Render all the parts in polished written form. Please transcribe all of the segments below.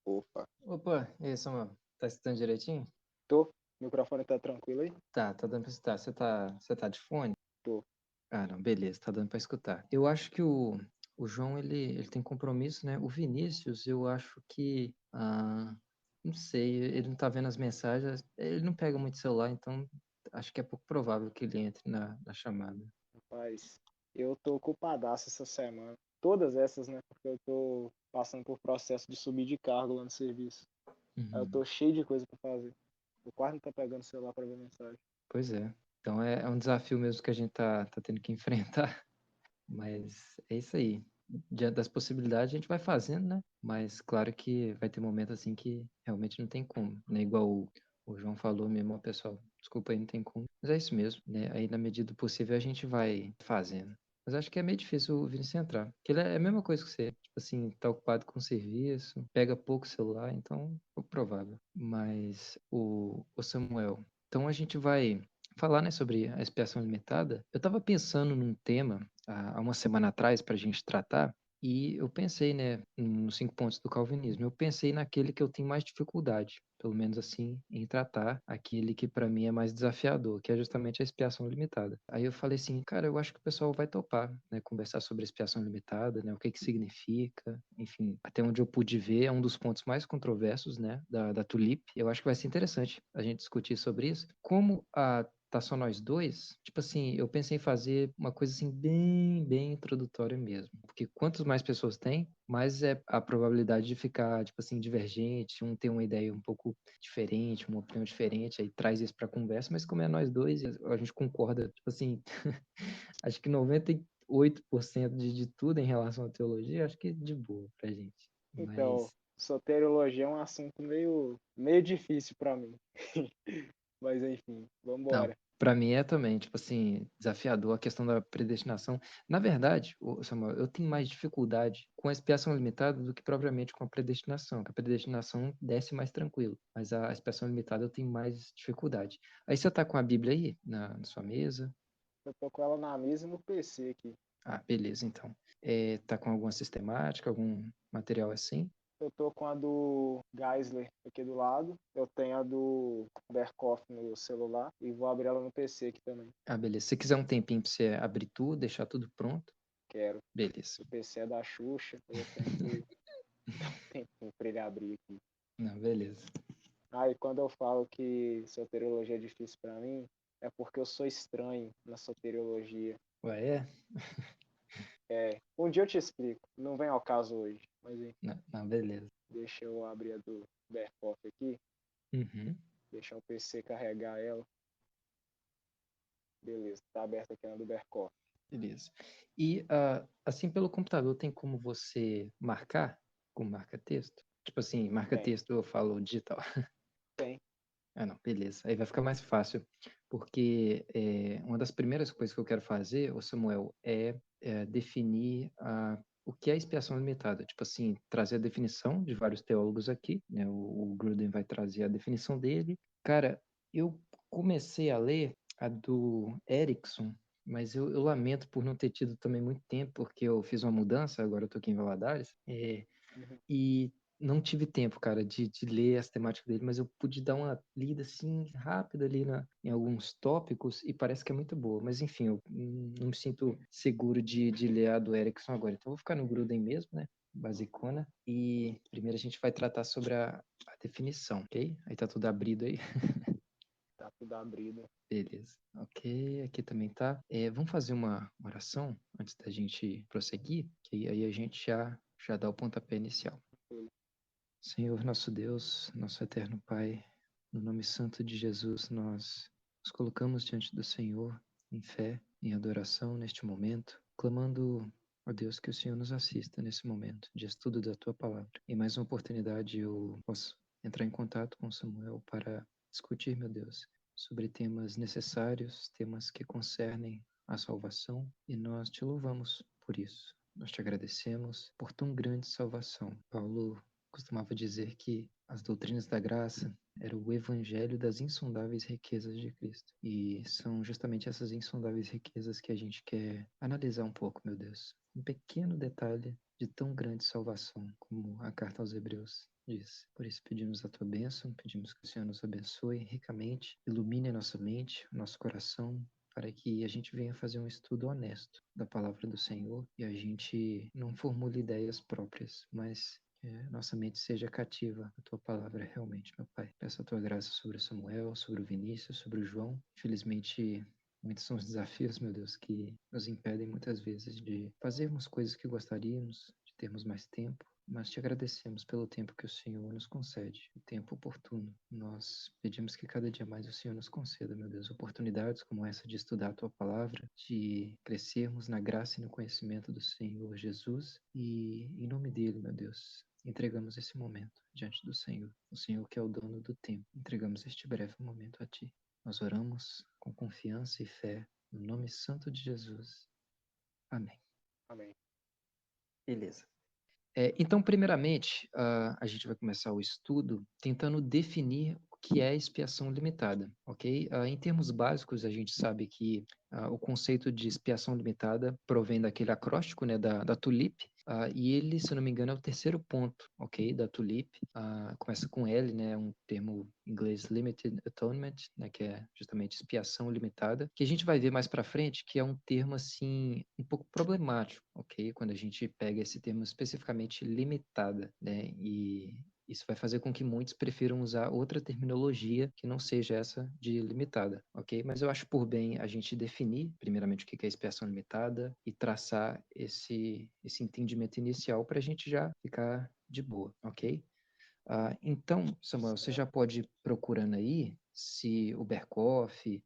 Opa, Opa, e aí, Samuel? Tá escutando direitinho? tô. O microfone tá tranquilo aí? Tá dando pra escutar. Você tá de fone? Tô. Ah, não, beleza, tá dando pra escutar. Eu acho que o João, ele tem compromisso, né? O Vinícius, eu acho que, não sei, ele não tá vendo as mensagens, ele não pega muito celular, então acho que é pouco provável que ele entre na chamada. Rapaz, eu tô ocupadaço essa semana. Todas essas, né? Porque eu tô passando por processo de subir de cargo lá no serviço. Aí eu Uhum. tô cheio de coisa pra fazer. Eu quase não tô pegando o celular pra ver mensagem. Pois é. Então é um desafio mesmo que a gente tá tendo que enfrentar. Mas é isso aí. Diante das possibilidades, a gente vai fazendo, né? Mas claro que vai ter momento assim que realmente não tem como, né? Igual o João falou mesmo, ó, pessoal, desculpa aí, não tem como. Mas é isso mesmo, né? Aí, na medida do possível, a gente vai fazendo. Mas acho que é meio difícil o Vinícius entrar. Porque ele é a mesma coisa que você. Tipo assim, tá ocupado com o serviço, pega pouco celular, então, pouco provável. Mas o Samuel, então a gente vai falar, né, sobre a expiação limitada. Eu estava pensando num tema há uma semana atrás para a gente tratar, e eu pensei, né, nos 5 pontos do calvinismo. Eu pensei naquele que eu tenho mais dificuldade, pelo menos assim, em tratar, aquele que para mim é mais desafiador, que é justamente a expiação limitada. Aí eu falei assim, cara, eu acho que o pessoal vai topar, né, conversar sobre a expiação limitada, né, o que que significa, enfim, até onde eu pude ver, é um dos pontos mais controversos, né, da Tulip. Eu acho que vai ser interessante a gente discutir sobre isso. Como a tá só nós dois, tipo assim, eu pensei em fazer uma coisa assim bem introdutória mesmo. Porque quantas mais pessoas tem, mais é a probabilidade de ficar, tipo assim, divergente, um ter uma ideia um pouco diferente, uma opinião diferente, aí traz isso pra conversa, mas como é nós dois, a gente concorda, tipo assim, acho que 98% de tudo em relação à teologia, acho que de boa pra gente. Então, Mas, soteriologia é um assunto meio difícil pra mim. Mas enfim, não, vambora. para mim é também, tipo assim, desafiador a questão da predestinação. Na verdade, Samuel, eu tenho mais dificuldade com a expiação limitada do que propriamente com a predestinação. A predestinação desce mais tranquilo, mas a expiação limitada eu tenho mais dificuldade. Aí você tá com a Bíblia aí na sua mesa? Eu tô com ela na mesa e no PC aqui. Ah, beleza, então. Tá com alguma sistemática, algum material assim? Eu tô com a do Geisler aqui do lado. Eu tenho a do Berkoff no celular. E vou abrir ela no PC aqui também. Ah, beleza. Se quiser um tempinho pra você abrir tudo, deixar tudo pronto, Quero. beleza. O PC é da Xuxa. Eu tenho que dar um tempinho pra ele abrir aqui. Não, beleza. Ah, e quando eu falo que soteriologia é difícil pra mim, é porque eu sou estranho na soteriologia. Ué, é? Um dia eu te explico. Não vem ao caso hoje. Mas enfim, Não, não, beleza. deixa eu abrir a do Berkoff aqui. Uhum. Deixar o PC carregar ela. Beleza, tá aberta aqui na do Berkoff. Beleza. E assim pelo computador tem como você marcar com marca-texto? Tipo assim, Tem, marca-texto eu falo digital. tem. Ah, não, beleza. Aí vai ficar mais fácil, porque uma das primeiras coisas que eu quero fazer, ô Samuel, é definir o que é expiação limitada. Tipo assim, trazer a definição de vários teólogos aqui, né? O Gruden vai trazer a definição dele. Cara, eu comecei a ler a do Erickson, mas eu lamento por não ter tido também muito tempo, porque eu fiz uma mudança, agora eu tô aqui em Valadares, Uhum. e não tive tempo, cara, de ler as temáticas dele, mas eu pude dar uma lida assim rápida ali em alguns tópicos e parece que é muito boa. Mas enfim, eu não me sinto seguro de ler a do Erickson agora. Então eu vou ficar no Gruden mesmo, né? Basicona. E primeiro a gente vai tratar sobre a definição, ok? Aí tá tudo abrido aí. Tá tudo abrido. Beleza. Ok, aqui também tá. Vamos fazer uma oração antes da gente prosseguir, que aí a gente já dá o pontapé inicial. Senhor nosso Deus, nosso eterno Pai, no nome santo de Jesus, nós nos colocamos diante do Senhor em fé, em adoração neste momento, clamando, ó Deus, que o Senhor nos assista nesse momento de estudo da Tua palavra. Em mais uma oportunidade eu posso entrar em contato com Samuel para discutir, meu Deus, sobre temas necessários, temas que concernem a salvação, e nós te louvamos por isso. Nós te agradecemos por tão grande salvação. Paulo costumava dizer que as doutrinas da graça era o evangelho das insondáveis riquezas de Cristo. E são justamente essas insondáveis riquezas que a gente quer analisar um pouco, meu Deus. Um pequeno detalhe de tão grande salvação, como a carta aos Hebreus diz. Por isso pedimos a tua bênção, pedimos que o Senhor nos abençoe ricamente, ilumine a nossa mente, o nosso coração, para que a gente venha fazer um estudo honesto da palavra do Senhor e a gente não formule ideias próprias, mas nossa mente seja cativa à tua palavra realmente, meu Pai. Peço a tua graça sobre o Samuel, sobre o Vinícius, sobre o João. Infelizmente, muitos são os desafios, meu Deus, que nos impedem muitas vezes de fazermos coisas que gostaríamos, de termos mais tempo. Mas te agradecemos pelo tempo que o Senhor nos concede, o tempo oportuno. Nós pedimos que cada dia mais o Senhor nos conceda, meu Deus, oportunidades como essa de estudar a tua palavra, de crescermos na graça e no conhecimento do Senhor Jesus. E em nome dele, meu Deus, entregamos esse momento diante do Senhor, o Senhor que é o dono do tempo. Entregamos este breve momento a ti. Nós oramos com confiança e fé, no nome santo de Jesus. Amém. Amém. Beleza. Então, primeiramente, a gente vai começar o estudo tentando definir o que é expiação limitada, ok? Em termos básicos, a gente sabe que o conceito de expiação limitada provém daquele acróstico, né, da TULIP, e ele, se eu não me engano, é o terceiro ponto, ok, da TULIP. Começa com L, né, um termo em inglês Limited Atonement, né, que é justamente expiação limitada, que a gente vai ver mais para frente, que é um termo, assim, um pouco problemático, ok? Quando a gente pega esse termo especificamente limitada, né, e isso vai fazer com que muitos prefiram usar outra terminologia que não seja essa de limitada, ok? Mas eu acho por bem a gente definir, primeiramente, o que é expiação limitada e traçar esse entendimento inicial para a gente já ficar de boa, ok? Então, Samuel, você já pode ir procurando aí se o Berkoff,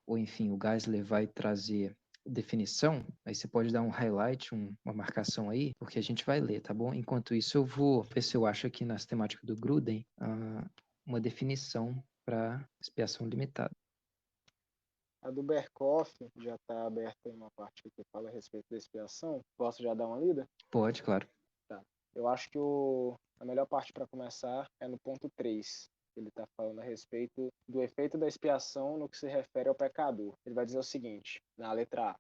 ou enfim, o Geisler vai trazer definição, aí você pode dar um highlight, uma marcação aí, porque a gente vai ler, tá bom? Enquanto isso, eu vou ver se eu acho aqui nas temáticas do Gruden uma definição para expiação limitada. A do Berkoff já está aberta em uma parte que fala a respeito da expiação. Posso já dar uma lida? Pode, claro. Tá. Eu acho que a melhor parte para começar é no ponto 3. Ele está falando a respeito do efeito da expiação no que se refere ao pecador. Ele vai dizer o seguinte, na letra A.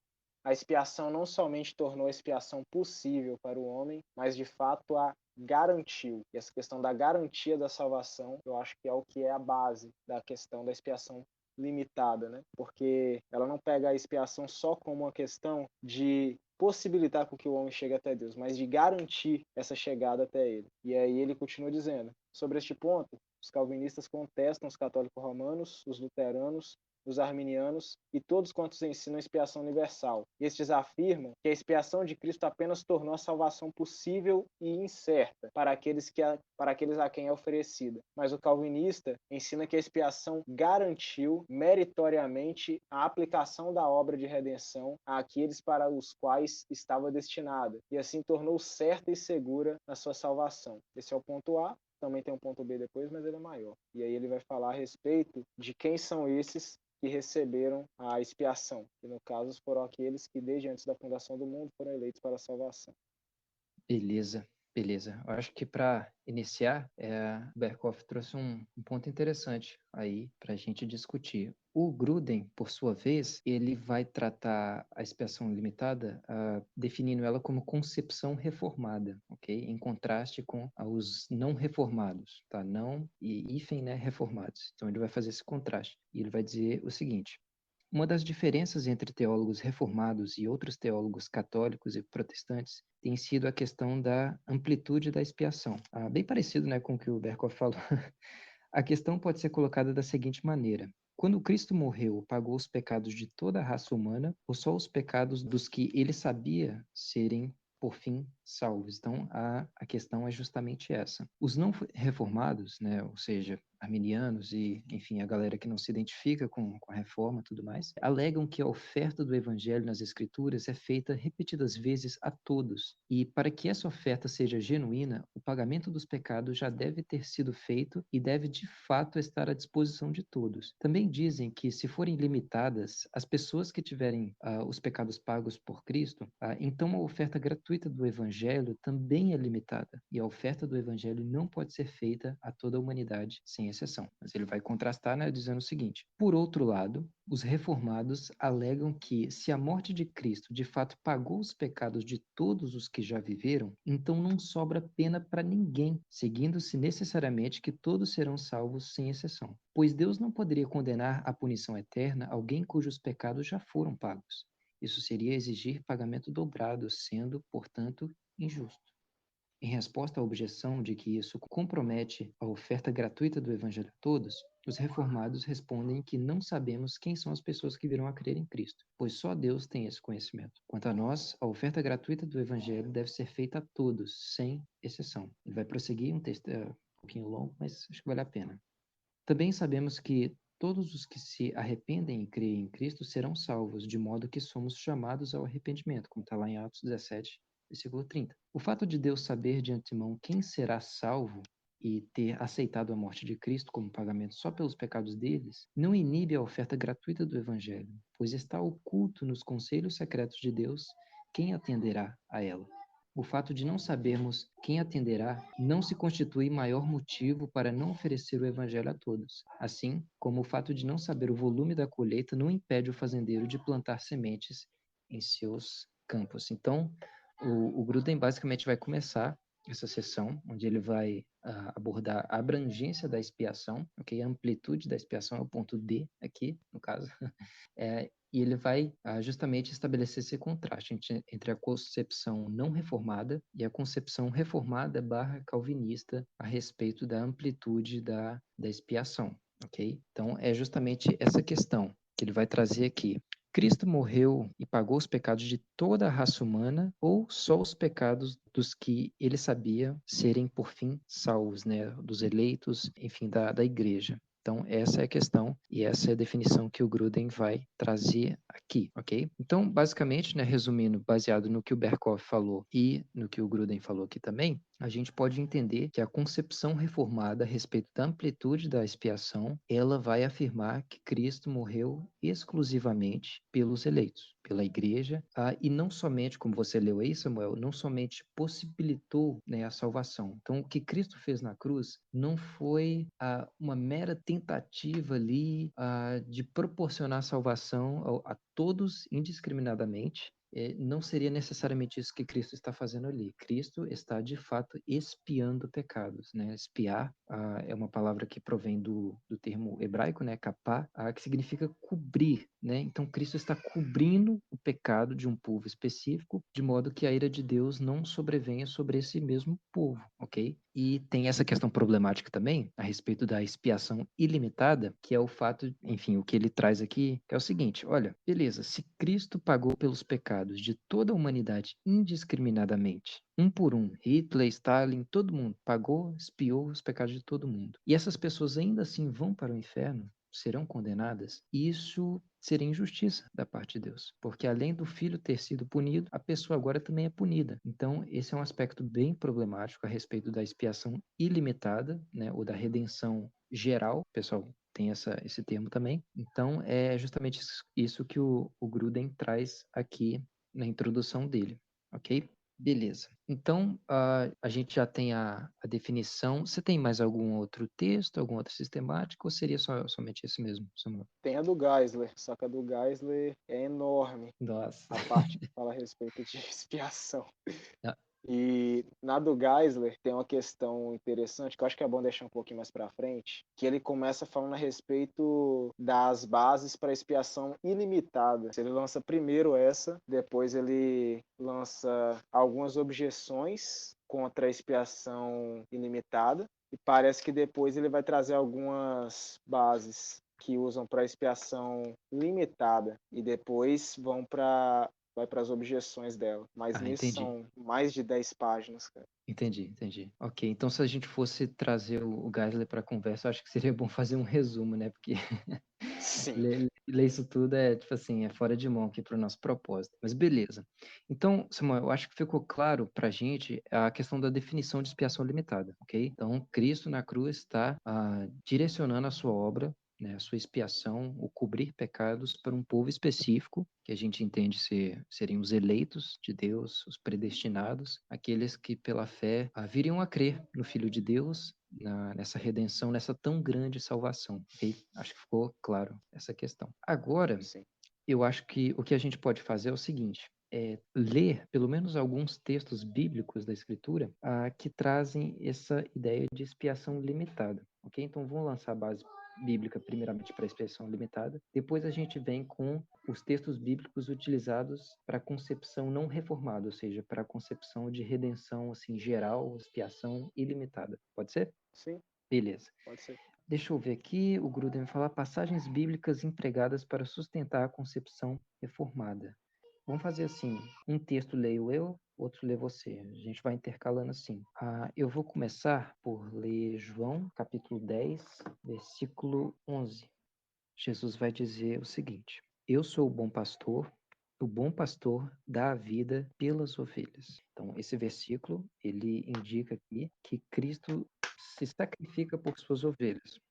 A expiação não somente tornou a expiação possível para o homem, mas de fato a garantiu. E essa questão da garantia da salvação, eu acho que é o que é a base da questão da expiação limitada, né? Porque ela não pega a expiação só como uma questão de possibilitar com que o homem chegue até Deus, mas de garantir essa chegada até ele. E aí ele continua dizendo, sobre este ponto, os calvinistas contestam os católicos romanos, os luteranos, os arminianos e todos quantos ensinam a expiação universal. Estes afirmam que a expiação de Cristo apenas tornou a salvação possível e incerta para aqueles a quem é oferecida. Mas o calvinista ensina que a expiação garantiu meritoriamente a aplicação da obra de redenção àqueles para os quais estava destinada, e assim tornou certa e segura a sua salvação. Esse é o ponto A. Também tem um ponto B depois, mas ele é maior. E aí ele vai falar a respeito de quem são esses que receberam a expiação. E no caso foram aqueles que desde antes da fundação do mundo foram eleitos para a salvação. Beleza, beleza. Eu acho que para iniciar, o Berkoff trouxe um ponto interessante aí para a gente discutir. O Gruden, por sua vez, ele vai tratar a expiação limitada, definindo ela como concepção reformada, ok? Em contraste com os não reformados, tá? Não e hífen, né, reformados. Então ele vai fazer esse contraste. E ele vai dizer o seguinte: uma das diferenças entre teólogos reformados e outros teólogos católicos e protestantes tem sido a questão da amplitude da expiação. Bem parecido, né, com o que o Berkoff falou. A questão pode ser colocada da seguinte maneira: quando Cristo morreu, pagou os pecados de toda a raça humana, ou só os pecados dos que ele sabia serem, por fim, salvos? Então, a questão é justamente essa. Os não reformados, né, ou seja, arminianos e, enfim, a galera que não se identifica com a reforma e tudo mais, alegam que a oferta do evangelho nas escrituras é feita repetidas vezes a todos. E para que essa oferta seja genuína, o pagamento dos pecados já deve ter sido feito e deve de fato estar à disposição de todos. Também dizem que, se forem limitadas as pessoas que tiverem os pecados pagos por Cristo, então a oferta gratuita do evangelho evangelho também é limitada, e a oferta do evangelho não pode ser feita a toda a humanidade, sem exceção. Mas ele vai contrastar, né, dizendo o seguinte: por outro lado, os reformados alegam que, se a morte de Cristo de fato pagou os pecados de todos os que já viveram, então não sobra pena para ninguém, seguindo-se necessariamente que todos serão salvos sem exceção. Pois Deus não poderia condenar à punição eterna alguém cujos pecados já foram pagos. Isso seria exigir pagamento dobrado, sendo, portanto, injusto. Em resposta à objeção de que isso compromete a oferta gratuita do Evangelho a todos, os reformados respondem que não sabemos quem são as pessoas que virão a crer em Cristo, pois só Deus tem esse conhecimento. Quanto a nós, a oferta gratuita do Evangelho deve ser feita a todos, sem exceção. Ele vai prosseguir, um texto um pouquinho longo, mas acho que vale a pena. Também sabemos que todos os que se arrependem e creem em Cristo serão salvos, de modo que somos chamados ao arrependimento, como está lá em Atos 17, versículo 30. O fato de Deus saber de antemão quem será salvo e ter aceitado a morte de Cristo como pagamento só pelos pecados deles, não inibe a oferta gratuita do Evangelho, pois está oculto nos conselhos secretos de Deus quem atenderá a ela. O fato de não sabermos quem atenderá não se constitui maior motivo para não oferecer o evangelho a todos, assim como o fato de não saber o volume da colheita não impede o fazendeiro de plantar sementes em seus campos. Então, o Gruden basicamente vai começar essa sessão, onde ele vai abordar a abrangência da expiação, ok? A amplitude da expiação é o ponto D aqui, no caso. E ele vai justamente estabelecer esse contraste entre a concepção não reformada e a concepção reformada / calvinista a respeito da amplitude da expiação, ok? Então, é justamente essa questão que ele vai trazer aqui. Cristo morreu e pagou os pecados de toda a raça humana ou só os pecados dos que ele sabia serem, por fim, salvos, né? Dos eleitos, enfim, da igreja. Então, essa é a questão e essa é a definição que o Gruden vai trazer aqui, ok? Então, basicamente, né, resumindo, baseado no que o Berkhoff falou e no que o Gruden falou aqui também, a gente pode entender que a concepção reformada a respeito da amplitude da expiação, ela vai afirmar que Cristo morreu exclusivamente pelos eleitos, pela igreja, e não somente, como você leu aí, Samuel, não somente possibilitou, né, a salvação. Então, o que Cristo fez na cruz não foi uma mera tentativa ali de proporcionar salvação a todos indiscriminadamente. Não seria necessariamente isso que Cristo está fazendo ali. Cristo está, de fato, expiando pecados, né? Expiar é uma palavra que provém do termo hebraico, né? Kapá, que significa cobrir, né? Então, Cristo está cobrindo o pecado de um povo específico, de modo que a ira de Deus não sobrevenha sobre esse mesmo povo, ok? E tem essa questão problemática também, a respeito da expiação ilimitada, que é o fato, enfim, o que ele traz aqui, que é o seguinte: olha, beleza, se Cristo pagou pelos pecados de toda a humanidade indiscriminadamente, um por um, Hitler, Stalin, todo mundo pagou, expiou os pecados de todo mundo, e essas pessoas ainda assim vão para o inferno, serão condenadas, isso seria injustiça da parte de Deus, porque além do filho ter sido punido, a pessoa agora também é punida. Então, esse é um aspecto bem problemático a respeito da expiação ilimitada, né, ou da redenção geral. O pessoal tem esse termo também. Então, é justamente isso que o Gruden traz aqui na introdução dele, ok? Beleza. Então, a gente já tem a definição. Você tem mais algum outro texto, algum outro sistemático, ou seria somente esse mesmo, Samuel? Tem a do Geisler, só que a do Geisler é enorme, Nossa. a parte que fala a respeito de expiação. Ah, E na do Geisler tem uma questão interessante, que eu acho que é bom deixar um pouquinho mais para frente, que ele começa falando a respeito das bases para expiação ilimitada. Ele lança primeiro essa, depois ele lança algumas objeções contra a expiação ilimitada, e parece que depois ele vai trazer algumas bases que usam para expiação limitada, e depois vai para as objeções dela. Mas nisso entendi. são mais de 10 páginas, cara. Entendi. Ok, então se a gente fosse trazer o Geisler para a conversa, eu acho que seria bom fazer um resumo, né? Porque Sim. ler isso tudo tipo assim, é fora de mão aqui para o nosso propósito. Mas beleza. Então, Samuel, eu acho que ficou claro para a gente a questão da definição de expiação limitada, ok? Então, Cristo na cruz está direcionando a sua obra né, a sua expiação, o cobrir pecados para um povo específico, que a gente entende serem os eleitos de Deus, os predestinados, aqueles que pela fé viriam a crer no Filho de Deus, nessa redenção, nessa tão grande salvação. Ok? Acho que ficou claro essa questão. Agora, Sim. eu acho que o que a gente pode fazer é o seguinte: ler pelo menos alguns textos bíblicos da Escritura que trazem essa ideia de expiação limitada. Ok? Então, vamos lançar a base bíblica primeiramente para a expiação limitada. Depois a gente vem com os textos bíblicos utilizados para a concepção não reformada, ou seja, para a concepção de redenção assim geral, expiação ilimitada. Pode ser? Sim, Beleza. pode ser. Deixa eu ver aqui, o Gruden fala passagens bíblicas empregadas para sustentar a concepção reformada. Vamos fazer assim, um texto leio eu, outro lê você. A gente vai intercalando assim. Eu vou começar por ler João, capítulo 10, versículo 11. Jesus vai dizer o seguinte: Eu sou o bom pastor dá a vida pelas ovelhas. Então, esse versículo, ele indica aqui que Cristo se sacrifica por suas ovelhas.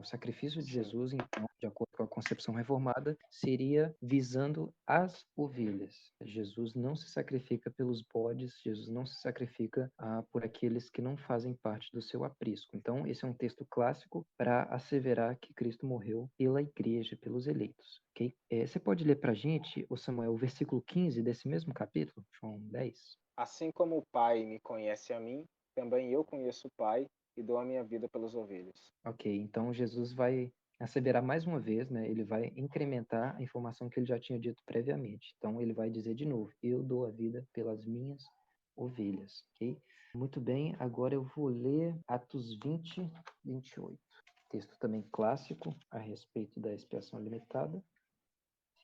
O sacrifício de Sim. Jesus, então, de acordo com a concepção reformada, seria visando as ovelhas. Jesus não se sacrifica pelos bodes, Jesus não se sacrifica por aqueles que não fazem parte do seu aprisco. Então, esse é um texto clássico para asseverar que Cristo morreu pela igreja, pelos eleitos. Ok? Você pode ler para a gente, ô Samuel, o versículo 15 desse mesmo capítulo, João 10? Assim como o Pai me conhece a mim, também eu conheço o Pai e dou a minha vida pelas ovelhas. Ok, então Jesus vai asseverar mais uma vez, né? Ele vai incrementar a informação que ele já tinha dito previamente. Então ele vai dizer de novo: Eu dou a vida pelas minhas ovelhas, ok? Muito bem, agora eu vou ler Atos 20, 28. Texto também clássico a respeito da expiação limitada.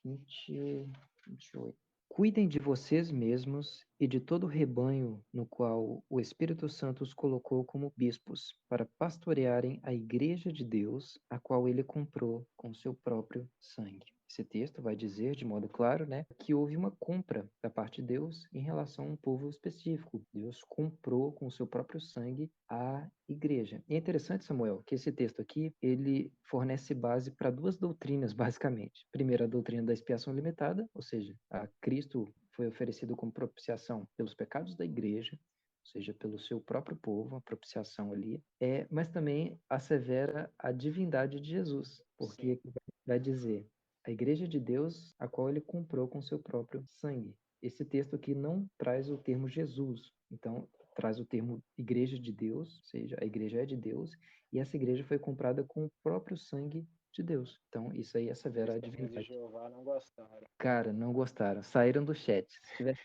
20, 28. Cuidem de vocês mesmos e de todo o rebanho no qual o Espírito Santo os colocou como bispos, para pastorearem a igreja de Deus, a qual ele comprou com seu próprio sangue. Esse texto vai dizer de modo claro, né, que houve uma compra da parte de Deus em relação a um povo específico. Deus comprou com seu próprio sangue a igreja. E é interessante, Samuel, que esse texto aqui, ele fornece base para duas doutrinas, basicamente. Primeiro, a doutrina da expiação limitada, ou seja, a Cristo foi oferecido como propiciação pelos pecados da igreja, ou seja, pelo seu próprio povo, a propiciação ali, mas também assevera a divindade de Jesus, porque Sim. aqui vai dizer a igreja de Deus, a qual ele comprou com seu próprio sangue. Esse texto aqui não traz o termo Jesus, então traz o termo igreja de Deus, ou seja, a igreja é de Deus, e essa igreja foi comprada com o próprio sangue de Deus. Então, isso aí assevera a Testemunhas de divindade. Jeová não gostaram. Cara, não gostaram, saíram do chat. Se tivesse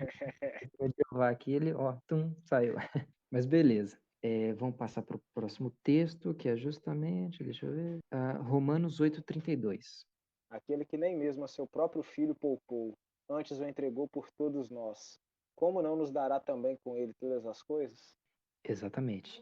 um de Jeová aqui, ele, ó, tum, saiu. Mas beleza. Vamos passar para o próximo texto, que é justamente, deixa eu ver, Romanos 8:32. Aquele que nem mesmo a seu próprio filho poupou, antes o entregou por todos nós. Como não nos dará também com ele todas as coisas? Exatamente.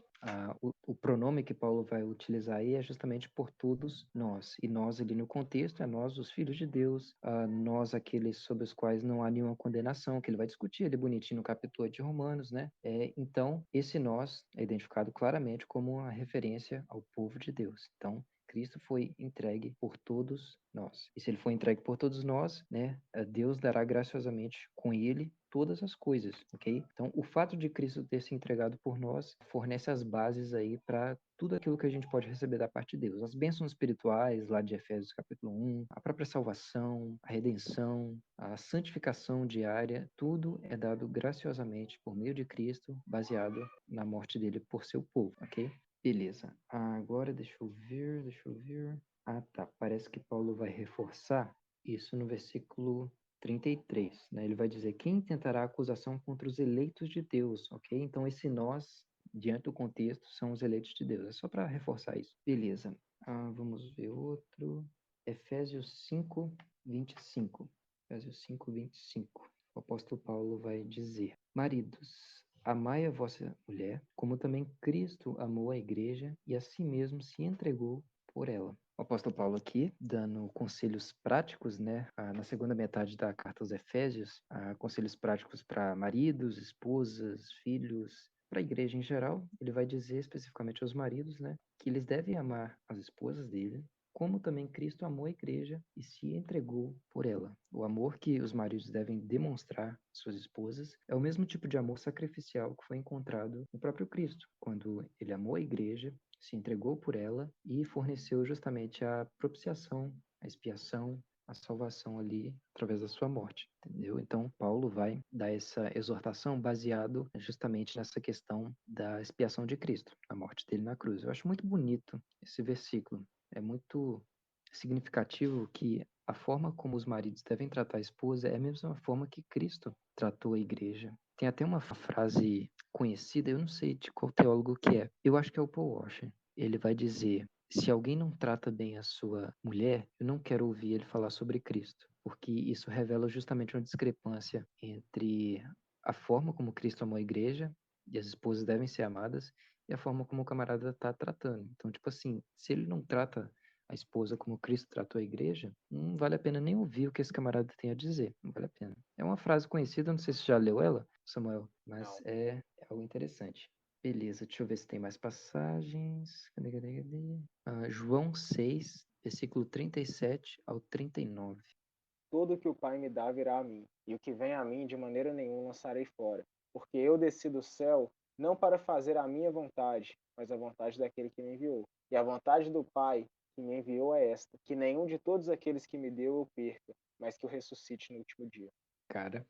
O pronome que Paulo vai utilizar aí é justamente por todos nós. E nós, ali no contexto, é nós, os filhos de Deus, nós, aqueles sobre os quais não há nenhuma condenação, que ele vai discutir ali bonitinho no capítulo 8 de Romanos, né? Então, esse nós é identificado claramente como uma referência ao povo de Deus. Então, Cristo foi entregue por todos nós. E se ele foi entregue por todos nós, né, Deus dará graciosamente com ele todas as coisas, ok? Então, o fato de Cristo ter se entregado por nós fornece as bases aí para tudo aquilo que a gente pode receber da parte de Deus. As bênçãos espirituais, lá de Efésios capítulo 1, a própria salvação, a redenção, a santificação diária, tudo é dado graciosamente por meio de Cristo, baseado na morte dele por seu povo, ok? Beleza. Agora, deixa eu ver. Tá. Parece que Paulo vai reforçar isso no versículo 33, né? Ele vai dizer: Quem tentará acusação contra os eleitos de Deus, ok? Então, esse nós, diante do contexto, são os eleitos de Deus. É só para reforçar isso. Beleza. Vamos ver outro. Efésios 5, 25. Efésios 5, 25. O apóstolo Paulo vai dizer: Maridos, amai a vossa mulher, como também Cristo amou a igreja e a si mesmo se entregou por ela. O apóstolo Paulo aqui, dando conselhos práticos, né, na segunda metade da carta aos Efésios, conselhos práticos para maridos, esposas, filhos, para a igreja em geral. Ele vai dizer especificamente aos maridos, né, que eles devem amar as esposas dele, como também Cristo amou a igreja e se entregou por ela. O amor que os maridos devem demonstrar às suas esposas é o mesmo tipo de amor sacrificial que foi encontrado no próprio Cristo, quando ele amou a igreja, se entregou por ela e forneceu justamente a propiciação, a expiação, a salvação ali através da sua morte, entendeu? Então, Paulo vai dar essa exortação baseado justamente nessa questão da expiação de Cristo, a morte dele na cruz. Eu acho muito bonito esse versículo. É muito significativo que a forma como os maridos devem tratar a esposa é a mesma forma que Cristo tratou a igreja. Tem até uma frase conhecida, eu não sei de qual teólogo que é. Eu acho que é o Paul Washer. Ele vai dizer: se alguém não trata bem a sua mulher, eu não quero ouvir ele falar sobre Cristo, porque isso revela justamente uma discrepância entre a forma como Cristo amou a igreja, e as esposas devem ser amadas, e a forma como o camarada está tratando. Então, tipo assim, se ele não trata a esposa como Cristo tratou a igreja, não vale a pena nem ouvir o que esse camarada tem a dizer. Não vale a pena. É uma frase conhecida, não sei se você já leu ela, Samuel, mas Não. é algo interessante. Beleza, deixa eu ver se tem mais passagens. Cadê? João 6, versículo 37 ao 39. Tudo que o Pai me dá virá a mim, e o que vem a mim de maneira nenhuma lançarei fora. Porque eu desci do céu não para fazer a minha vontade, mas a vontade daquele que me enviou. E a vontade do Pai que me enviou é esta: que nenhum de todos aqueles que me deu eu perca, mas que eu ressuscite no último dia. Cara,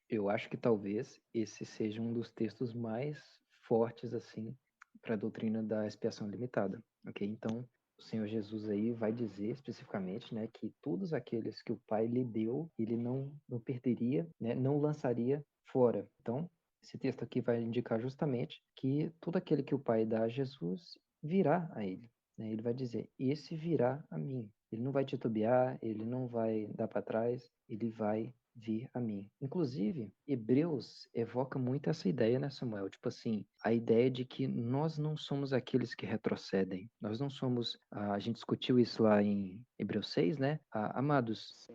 eu acho que talvez esse seja um dos textos mais fortes, assim, para a doutrina da expiação limitada, ok? Então, o Senhor Jesus aí vai dizer especificamente, né, que todos aqueles que o Pai lhe deu, ele não perderia, né, não lançaria fora. Então, esse texto aqui vai indicar justamente que todo aquele que o Pai dá a Jesus virá a ele, né? Ele vai dizer: esse virá a mim. Ele não vai titubear, ele não vai dar para trás, ele vai vir a mim. Inclusive, Hebreus evoca muito essa ideia, né, Samuel? Tipo assim, a ideia de que nós não somos aqueles que retrocedem. Nós não somos. A gente discutiu isso lá em Hebreus 6, né? Amados, Sim.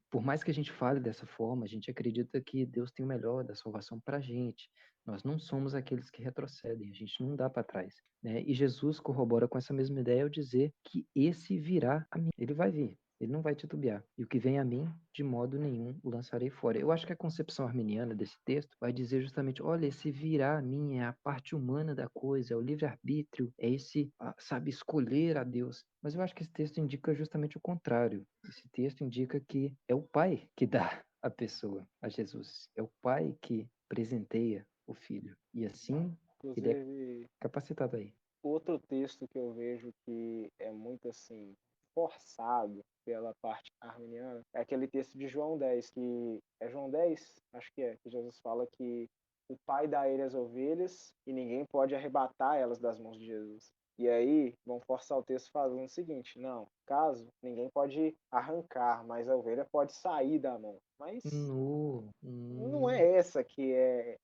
por mais que a gente fale dessa forma, a gente acredita que Deus tem o melhor da salvação para a gente. Nós não somos aqueles que retrocedem, a gente não dá para trás, né? E Jesus corrobora com essa mesma ideia ao dizer que esse virá a mim. Ele vai vir. Ele não vai titubear. E o que vem a mim, de modo nenhum o lançarei fora. Eu acho que a concepção arminiana desse texto vai dizer justamente: olha, esse virá a mim é a parte humana da coisa, é o livre-arbítrio, é esse, sabe, escolher a Deus. Mas eu acho que esse texto indica justamente o contrário. Esse texto indica que é o Pai que dá a pessoa a Jesus. É o Pai que presenteia o Filho. E assim, ele é Inclusive, capacitado aí. outro texto que eu vejo que é muito assim forçado pela parte arminiana é aquele texto de João 10, que é João 10, acho que Jesus fala que o Pai dá a ele as ovelhas e ninguém pode arrebatar elas das mãos de Jesus. E aí vão forçar o texto falando o seguinte: não, caso ninguém pode arrancar, mas a ovelha pode sair da mão. Mas No, não é essa que é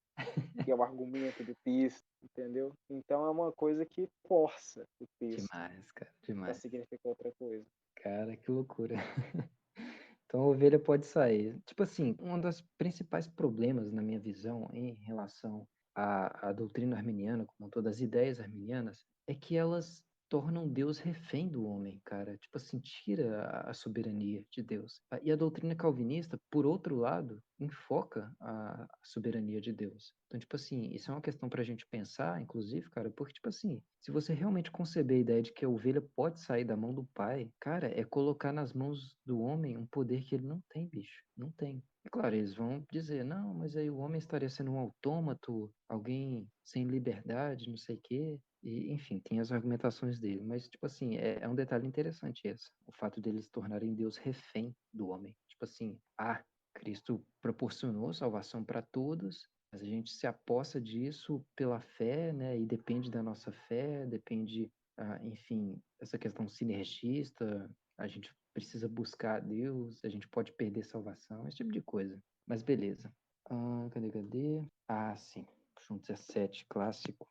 o argumento do texto, entendeu? Então é uma coisa que força o texto demais, cara, para demais. significar outra coisa. Cara, que loucura. Então a ovelha pode sair. Tipo assim, um dos principais problemas, na minha visão, em relação à doutrina arminiana, como todas as ideias arminianas, é que elas tornam Deus refém do homem, cara. Tipo assim, tira a soberania de Deus. E a doutrina calvinista, por outro lado, enfoca a soberania de Deus. Então, tipo assim, isso é uma questão pra gente pensar, inclusive, cara, porque, tipo assim, se você realmente conceber a ideia de que a ovelha pode sair da mão do pai, cara, é colocar nas mãos do homem um poder que ele não tem, bicho. Não tem. É claro, eles vão dizer: não, mas aí o homem estaria sendo um autômato, alguém sem liberdade, não sei o quê. E, enfim, tem as argumentações dele. Mas, tipo assim, é um detalhe interessante esse. O fato deles tornarem Deus refém do homem. Tipo assim, Cristo proporcionou salvação para todos, mas a gente se apossa disso pela fé, né? E depende da nossa fé, depende, enfim, essa questão sinergista. A gente precisa buscar a Deus, a gente pode perder salvação, esse tipo de coisa. Mas beleza. Cadê? Sim. João 17, clássico.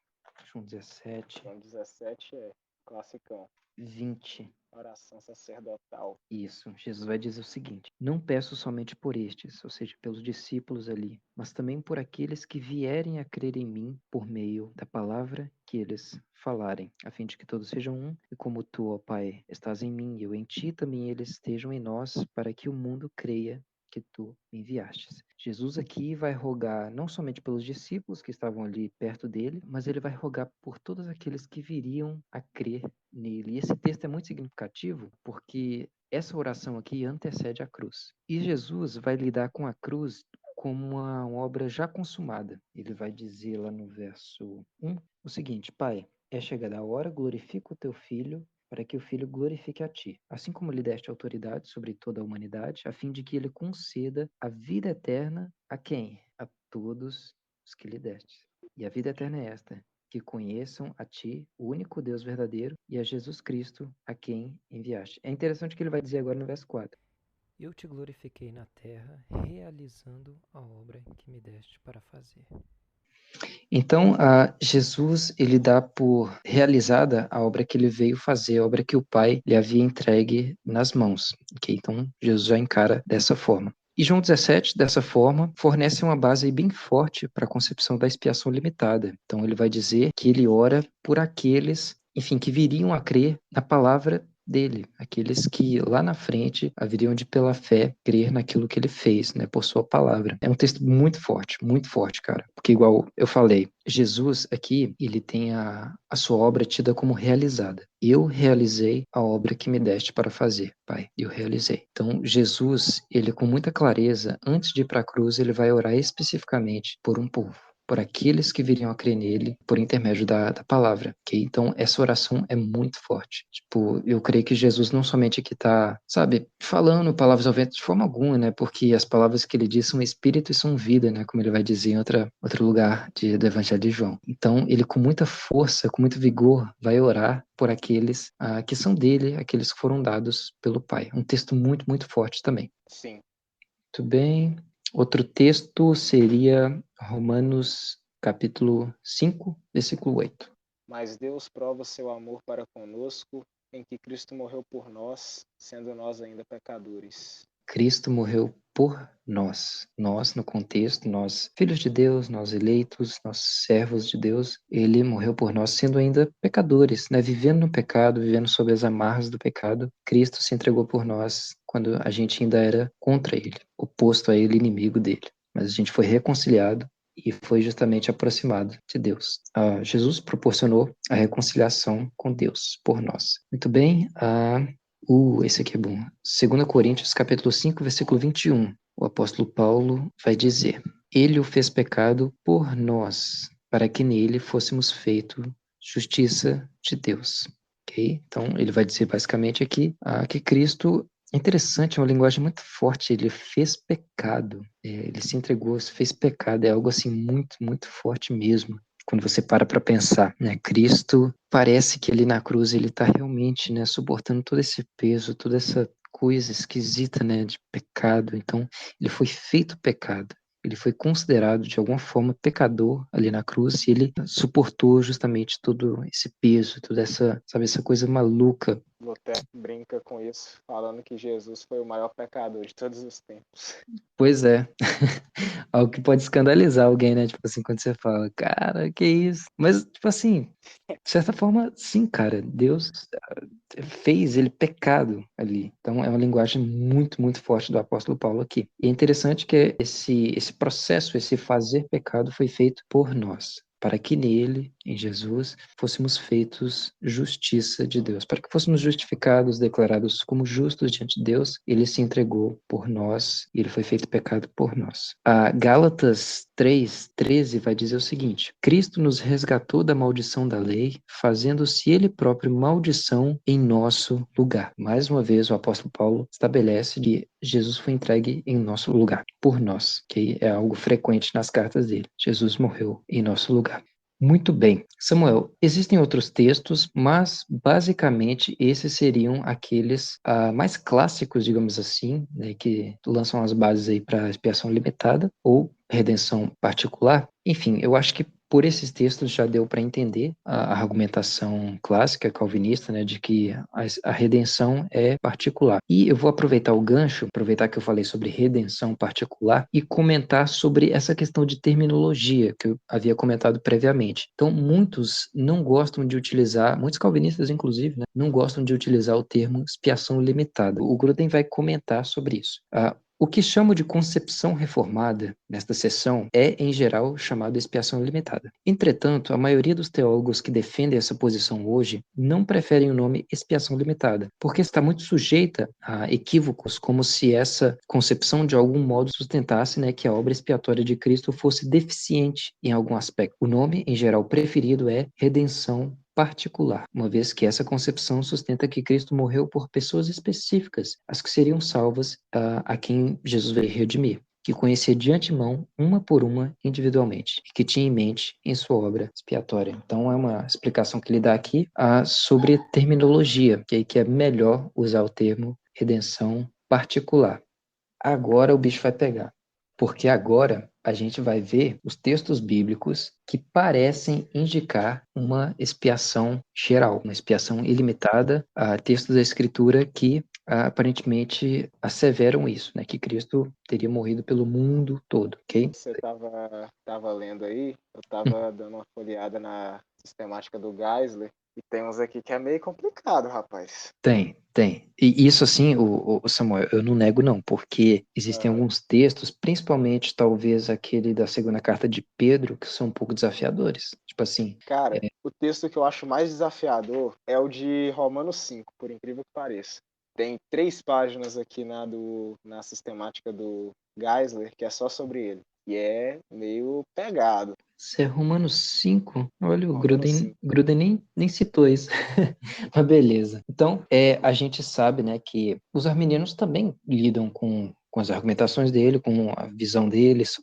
João 17. João 17 é. Classicão. 20. Oração sacerdotal. Isso, Jesus vai dizer o seguinte: não peço somente por estes, ou seja, pelos discípulos ali, mas também por aqueles que vierem a crer em mim por meio da palavra que eles falarem, a fim de que todos sejam um, e como tu, ó Pai, estás em mim e eu em ti, também eles estejam em nós, para que o mundo creia que tu me enviastes. Jesus aqui vai rogar não somente pelos discípulos que estavam ali perto dele, mas ele vai rogar por todos aqueles que viriam a crer nele. E esse texto é muito significativo porque essa oração aqui antecede a cruz. E Jesus vai lidar com a cruz como uma obra já consumada. Ele vai dizer lá no verso 1 o seguinte: Pai, é chegada a hora, glorifica o teu filho, para que o Filho glorifique a ti, assim como lhe deste autoridade sobre toda a humanidade, a fim de que ele conceda a vida eterna a quem? A todos os que lhe deste. E a vida eterna é esta: que conheçam a ti, o único Deus verdadeiro, e a Jesus Cristo, a quem enviaste. É interessante que ele vai dizer agora no verso 4. Eu te glorifiquei na terra, realizando a obra que me deste para fazer. Então, Jesus, ele dá por realizada a obra que ele veio fazer, a obra que o Pai lhe havia entregue nas mãos. Okay? Então, Jesus já encara dessa forma. E João 17, dessa forma, fornece uma base bem forte para a concepção da expiação limitada. Então, ele vai dizer que ele ora por aqueles, enfim, que viriam a crer na palavra dele, aqueles que lá na frente haveriam de pela fé crer naquilo que ele fez, né, por sua palavra. É um texto muito forte, cara, porque igual eu falei, Jesus aqui, ele tem a sua obra tida como realizada. Eu realizei a obra que me deste para fazer, Pai, eu realizei. Então, Jesus, ele com muita clareza, antes de ir para a cruz, ele vai orar especificamente por um povo, por aqueles que viriam a crer nele por intermédio da palavra, ok? Então, essa oração é muito forte. Tipo, eu creio que Jesus não somente aqui está, sabe, falando palavras ao vento de forma alguma, né? Porque as palavras que ele diz são espírito e são vida, né? Como ele vai dizer em outro lugar do Evangelho de João. Então, ele com muita força, com muito vigor, vai orar por aqueles que são dele, aqueles que foram dados pelo Pai. Um texto muito forte também. Sim. Muito bem. Outro texto seria Romanos capítulo 5, versículo 8. Mas Deus prova seu amor para conosco, em que Cristo morreu por nós, sendo nós ainda pecadores. Cristo morreu por nós. Nós, no contexto, nós, filhos de Deus, nós eleitos, nós servos de Deus, ele morreu por nós sendo ainda pecadores, né? Vivendo no pecado, vivendo sob as amarras do pecado. Cristo se entregou por nós quando a gente ainda era contra ele, oposto a ele, inimigo dele. Mas a gente foi reconciliado e foi justamente aproximado de Deus. Jesus proporcionou a reconciliação com Deus por nós. Muito bem, esse aqui é bom. 2 Coríntios, capítulo 5, versículo 21. O apóstolo Paulo vai dizer: Ele o fez pecado por nós, para que nele fôssemos feito justiça de Deus. Ok? Então, ele vai dizer basicamente aqui que Cristo, interessante, é uma linguagem muito forte, ele fez pecado, ele se entregou, fez pecado, é algo assim muito forte mesmo. Quando você para pensar, né, Cristo parece que ali na cruz ele está realmente, né, suportando todo esse peso, toda essa coisa esquisita, né, de pecado. Então, ele foi feito pecado. Ele foi considerado de alguma forma pecador ali na cruz e ele suportou justamente todo esse peso, toda essa, sabe, essa coisa maluca. Lutero brinca com isso, falando que Jesus foi o maior pecador de todos os tempos. Pois é. Algo que pode escandalizar alguém, né? Tipo assim, quando você fala, cara, que isso? Mas, tipo assim, de certa forma, sim, cara, Deus fez ele pecado ali. Então, é uma linguagem muito forte do apóstolo Paulo aqui. E é interessante que esse processo, esse fazer pecado foi feito por nós, para que nele, em Jesus, fôssemos feitos justiça de Deus. Para que fôssemos justificados, declarados como justos diante de Deus, ele se entregou por nós e ele foi feito pecado por nós. A Gálatas 3:13 vai dizer o seguinte: Cristo nos resgatou da maldição da lei, fazendo-se ele próprio maldição em nosso lugar. Mais uma vez, o apóstolo Paulo estabelece que Jesus foi entregue em nosso lugar, por nós, que é algo frequente nas cartas dele. Jesus morreu em nosso lugar. Muito bem. Samuel, existem outros textos, mas basicamente esses seriam aqueles mais clássicos, digamos assim, né, que lançam as bases aí para expiação limitada ou redenção particular. Enfim, eu acho que por esses textos já deu para entender a argumentação clássica calvinista, né, de que a redenção é particular. E eu vou aproveitar o gancho, aproveitar que eu falei sobre redenção particular e comentar sobre essa questão de terminologia que eu havia comentado previamente. Então, muitos não gostam de utilizar, muitos calvinistas inclusive, né, não gostam de utilizar o termo expiação limitada. O Gruden vai comentar sobre isso. O que chamo de concepção reformada nesta seção é, em geral, chamado expiação limitada. Entretanto, a maioria dos teólogos que defendem essa posição hoje não preferem o nome expiação limitada, porque está muito sujeita a equívocos, como se essa concepção de algum modo sustentasse, né, que a obra expiatória de Cristo fosse deficiente em algum aspecto. O nome, em geral, preferido é redenção particular, uma vez que essa concepção sustenta que Cristo morreu por pessoas específicas, as que seriam salvas, a quem Jesus veio redimir, que conhecia de antemão, uma por uma, individualmente, e que tinha em mente em sua obra expiatória. Então, é uma explicação que ele dá aqui sobre terminologia, que é melhor usar o termo redenção particular. Agora o bicho vai pegar. Porque agora a gente vai ver os textos bíblicos que parecem indicar uma expiação geral, uma expiação ilimitada, textos da Escritura que aparentemente asseveram isso, né, que Cristo teria morrido pelo mundo todo, ok? Você tava lendo aí, eu tava dando uma folheada na sistemática do Geisler, e tem uns aqui que é meio complicado, rapaz. Tem. E isso, assim, o Samuel, eu não nego, não, porque existem Aham. alguns textos, principalmente talvez aquele da segunda carta de Pedro, que são um pouco desafiadores. Tipo assim, Cara, o texto que eu acho mais desafiador é o de Romanos 5, por incrível que pareça. Tem 3 páginas aqui na sistemática do Geisler, que é só sobre ele. E é meio pegado. isso é Romanos 5. Olha, o Romanos Gruden, 5. Gruden nem citou isso. Mas beleza. Então, a gente sabe, né, que os arminianos também lidam com as argumentações dele, com a visão deles.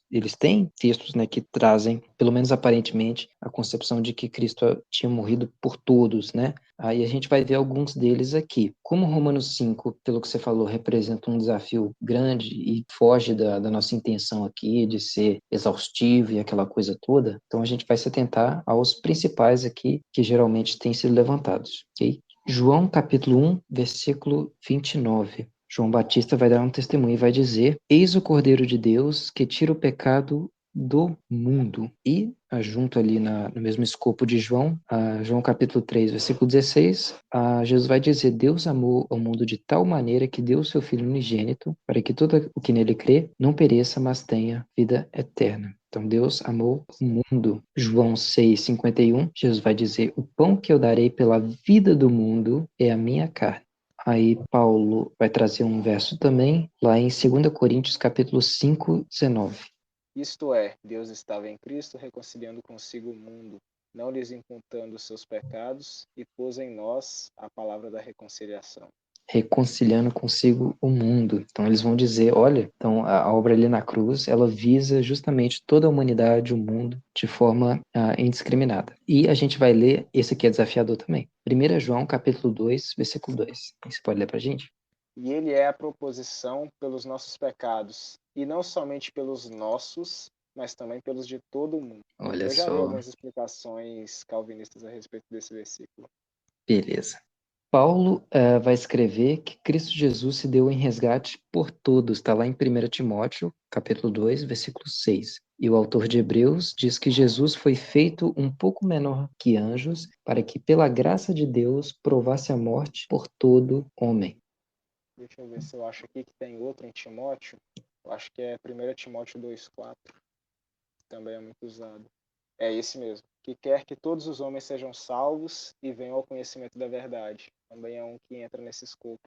Eles têm textos, né, que trazem, pelo menos aparentemente, a concepção de que Cristo tinha morrido por todos, né? Aí a gente vai ver alguns deles aqui. Como Romanos 5, pelo que você falou, representa um desafio grande e foge da nossa intenção aqui de ser exaustivo e aquela coisa toda, então a gente vai se atentar aos principais aqui que geralmente têm sido levantados, ok? João capítulo 1, versículo 29. João Batista vai dar um testemunho e vai dizer: Eis o Cordeiro de Deus que tira o pecado do mundo. E, junto ali no mesmo escopo de João, João capítulo 3, versículo 16, Jesus vai dizer: Deus amou o mundo de tal maneira que deu o seu Filho unigênito, para que todo o que nele crê não pereça, mas tenha vida eterna. Então, Deus amou o mundo. João 6,51, Jesus vai dizer: O pão que eu darei pela vida do mundo é a minha carne. Aí Paulo vai trazer um verso também, lá em 2 Coríntios capítulo 5, 19. Isto é, Deus estava em Cristo reconciliando consigo o mundo, não lhes imputando os seus pecados, e pôs em nós a palavra da reconciliação. Reconciliando consigo o mundo. Então eles vão dizer, olha, então a obra ali na cruz, ela visa justamente toda a humanidade, o mundo, de forma indiscriminada. E a gente vai ler, esse aqui é desafiador também, 1 João capítulo 2, versículo 2. Você pode ler pra gente? E ele é a proposição pelos nossos pecados, e não somente pelos nossos, mas também pelos de todo o mundo. Olha Eu já vi só, algumas explicações calvinistas a respeito desse versículo. beleza. Paulo vai escrever que Cristo Jesus se deu em resgate por todos, está lá em 1 Timóteo, capítulo 2, versículo 6. E o autor de Hebreus diz que Jesus foi feito um pouco menor que anjos, para que pela graça de Deus provasse a morte por todo homem. Deixa eu ver se eu acho aqui que tem outro em Timóteo. Eu acho que é 1 Timóteo 2,4. Também é muito usado. É esse mesmo. Que quer que todos os homens sejam salvos e venham ao conhecimento da verdade. Também é um que entra nesse escopo.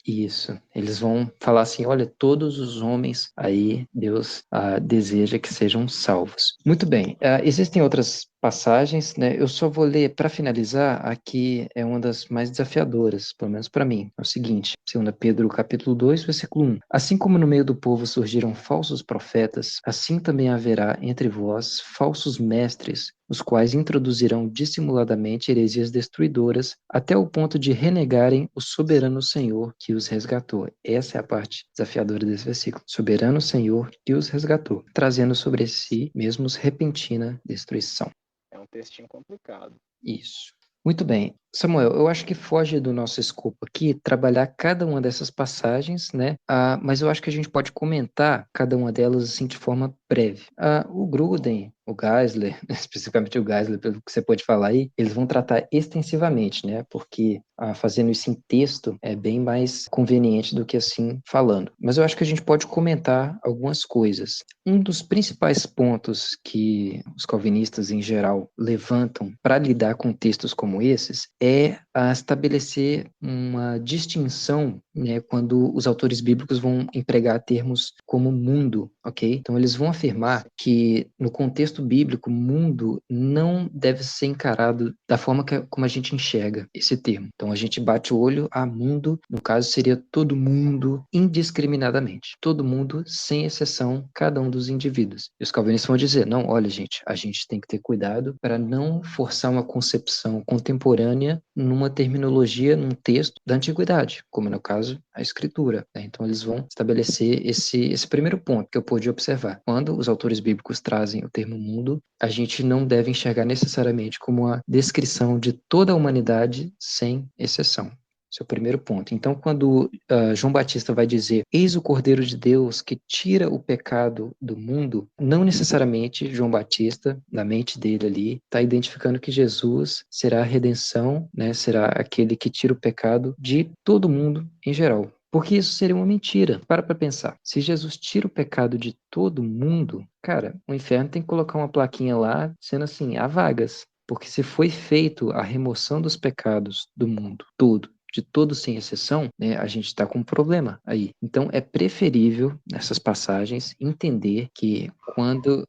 Isso. Eles vão falar assim, olha, todos os homens aí, Deus deseja que sejam salvos. Muito bem. Existem outras passagens, né? Eu só vou ler, para finalizar, aqui é uma das mais desafiadoras, pelo menos para mim. É o seguinte, 2 Pedro capítulo 2, versículo 1. Assim como no meio do povo surgiram falsos profetas, assim também haverá entre vós falsos mestres, os quais introduzirão dissimuladamente heresias destruidoras, até o ponto de renegarem o soberano Senhor que os resgatou. Essa é a parte desafiadora desse versículo. Soberano Senhor que os resgatou, trazendo sobre si mesmos repentina destruição. É um textinho complicado. Isso. Muito bem. Samuel, eu acho que foge do nosso escopo aqui trabalhar cada uma dessas passagens, né? Mas eu acho que a gente pode comentar cada uma delas assim de forma breve. O Gruden, o Geisler, especificamente o Geisler, pelo que você pode falar aí, eles vão tratar extensivamente, né? Porque fazendo isso em texto é bem mais conveniente do que assim falando. Mas eu acho que a gente pode comentar algumas coisas. Um dos principais pontos que os calvinistas em geral levantam para lidar com textos como esses é estabelecer uma distinção, né, quando os autores bíblicos vão empregar termos como mundo, ok? Então eles vão afirmar que no contexto bíblico, mundo não deve ser encarado da forma como a gente enxerga esse termo. Então a gente bate o olho, mundo, no caso seria todo mundo indiscriminadamente, todo mundo sem exceção, cada um dos indivíduos. E os calvinistas vão dizer, não, olha gente, a gente tem que ter cuidado para não forçar uma concepção contemporânea numa terminologia, num texto da antiguidade, como no caso a escritura, né? Então eles vão estabelecer esse primeiro ponto que eu pude observar. Quando os autores bíblicos trazem o termo mundo, a gente não deve enxergar necessariamente como a descrição de toda a humanidade sem exceção. Esse é o primeiro ponto. Então, quando João Batista vai dizer, eis o Cordeiro de Deus que tira o pecado do mundo, não necessariamente João Batista, na mente dele ali, está identificando que Jesus será a redenção, né, será aquele que tira o pecado de todo mundo em geral. Porque isso seria uma mentira. Para pensar. Se Jesus tira o pecado de todo mundo, cara, o inferno tem que colocar uma plaquinha lá, sendo assim, há vagas. Porque se foi feito a remoção dos pecados do mundo todo, de todos sem exceção, né, a gente está com um problema aí. Então, é preferível, nessas passagens, entender que quando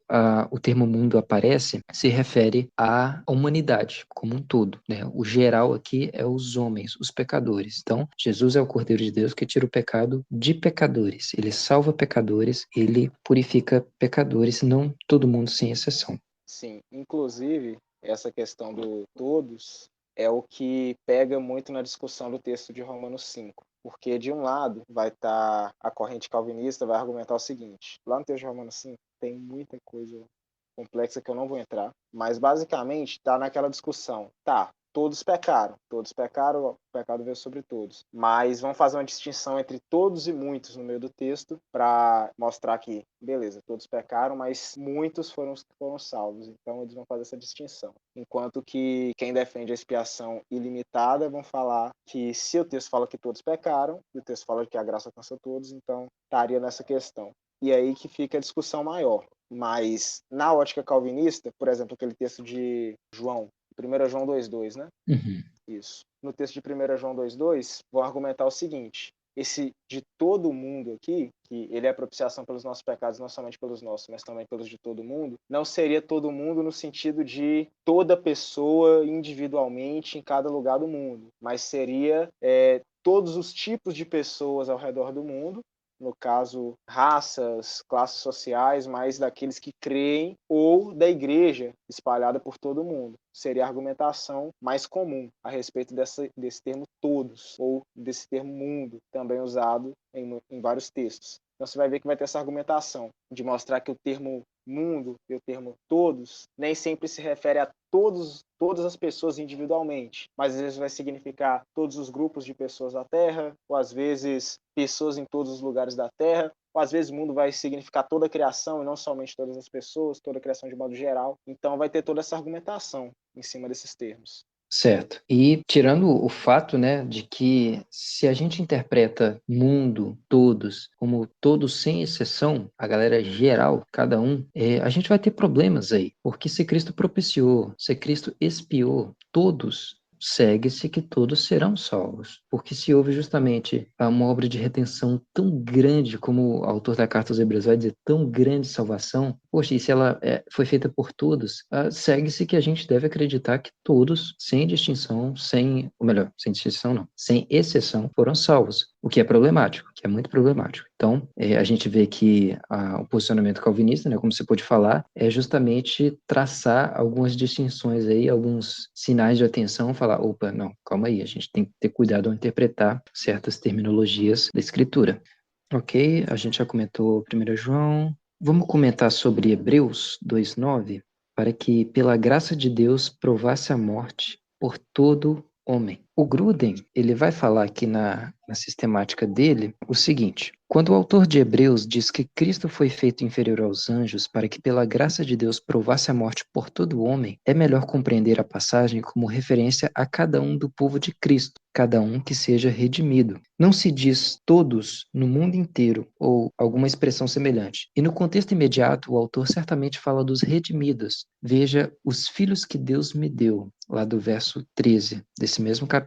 o termo mundo aparece, se refere à humanidade como um todo, né? O geral aqui é os homens, os pecadores. Então, Jesus é o Cordeiro de Deus que tira o pecado de pecadores. Ele salva pecadores, ele purifica pecadores, não todo mundo sem exceção. Sim, inclusive, essa questão do todos é o que pega muito na discussão do texto de Romanos 5. Porque, de um lado, vai estar a corrente calvinista, vai argumentar o seguinte: lá no texto de Romanos 5 tem muita coisa complexa que eu não vou entrar, mas basicamente está naquela discussão. Tá, todos pecaram, o pecado veio sobre todos. Mas vamos fazer uma distinção entre todos e muitos no meio do texto para mostrar que, beleza, todos pecaram, mas muitos foram os que foram salvos. Então eles vão fazer essa distinção. Enquanto que quem defende a expiação ilimitada vão falar que se o texto fala que todos pecaram, e o texto fala que a graça alcança todos, então estaria nessa questão. E aí que fica a discussão maior. Mas na ótica calvinista, por exemplo, aquele texto de João, 1 João 2,2, né? Uhum. Isso. No texto de 1 João 2,2, vão argumentar o seguinte: esse de todo mundo aqui, que ele é a propiciação pelos nossos pecados, não somente pelos nossos, mas também pelos de todo mundo, não seria todo mundo no sentido de toda pessoa individualmente em cada lugar do mundo, mas seria todos os tipos de pessoas ao redor do mundo, no caso, raças, classes sociais, mas daqueles que creem, ou da igreja espalhada por todo o mundo. Seria a argumentação mais comum a respeito desse termo todos, ou desse termo mundo, também usado em vários textos. Então você vai ver que vai ter essa argumentação de mostrar que o termo mundo e o termo todos nem sempre se refere a todas as pessoas individualmente, mas às vezes vai significar todos os grupos de pessoas da Terra, ou às vezes pessoas em todos os lugares da Terra, ou às vezes o mundo vai significar toda a criação e não somente todas as pessoas, toda a criação de modo geral. Então vai ter toda essa argumentação em cima desses termos. Certo. E tirando o fato, né, de que se a gente interpreta mundo, todos, como todos sem exceção, a galera geral, cada um, a gente vai ter problemas aí. Porque se Cristo propiciou, se Cristo expiou, todos segue-se que todos serão salvos. Porque se houve justamente uma obra de redenção tão grande, como o autor da Carta aos Hebreus vai dizer, tão grande salvação, poxa, e se ela foi feita por todos, segue-se que a gente deve acreditar que todos, sem distinção, ou melhor, sem distinção não, sem exceção, foram salvos, o que é problemático, que é muito problemático. Então, a gente vê que o posicionamento calvinista, né, como você pôde falar, é justamente traçar algumas distinções aí, alguns sinais de atenção, falar, opa, não, calma aí, a gente tem que ter cuidado ao interpretar certas terminologias da Escritura. Ok, a gente já comentou 1 João. Vamos comentar sobre Hebreus 2:9, para que pela graça de Deus provasse a morte por todo homem. O Gruden, ele vai falar aqui na sistemática dele o seguinte: quando o autor de Hebreus diz que Cristo foi feito inferior aos anjos para que pela graça de Deus provasse a morte por todo homem, é melhor compreender a passagem como referência a cada um do povo de Cristo, cada um que seja redimido. Não se diz todos no mundo inteiro ou alguma expressão semelhante. E no contexto imediato, o autor certamente fala dos redimidos. Veja, os filhos que Deus me deu, lá do verso 13 desse mesmo capítulo.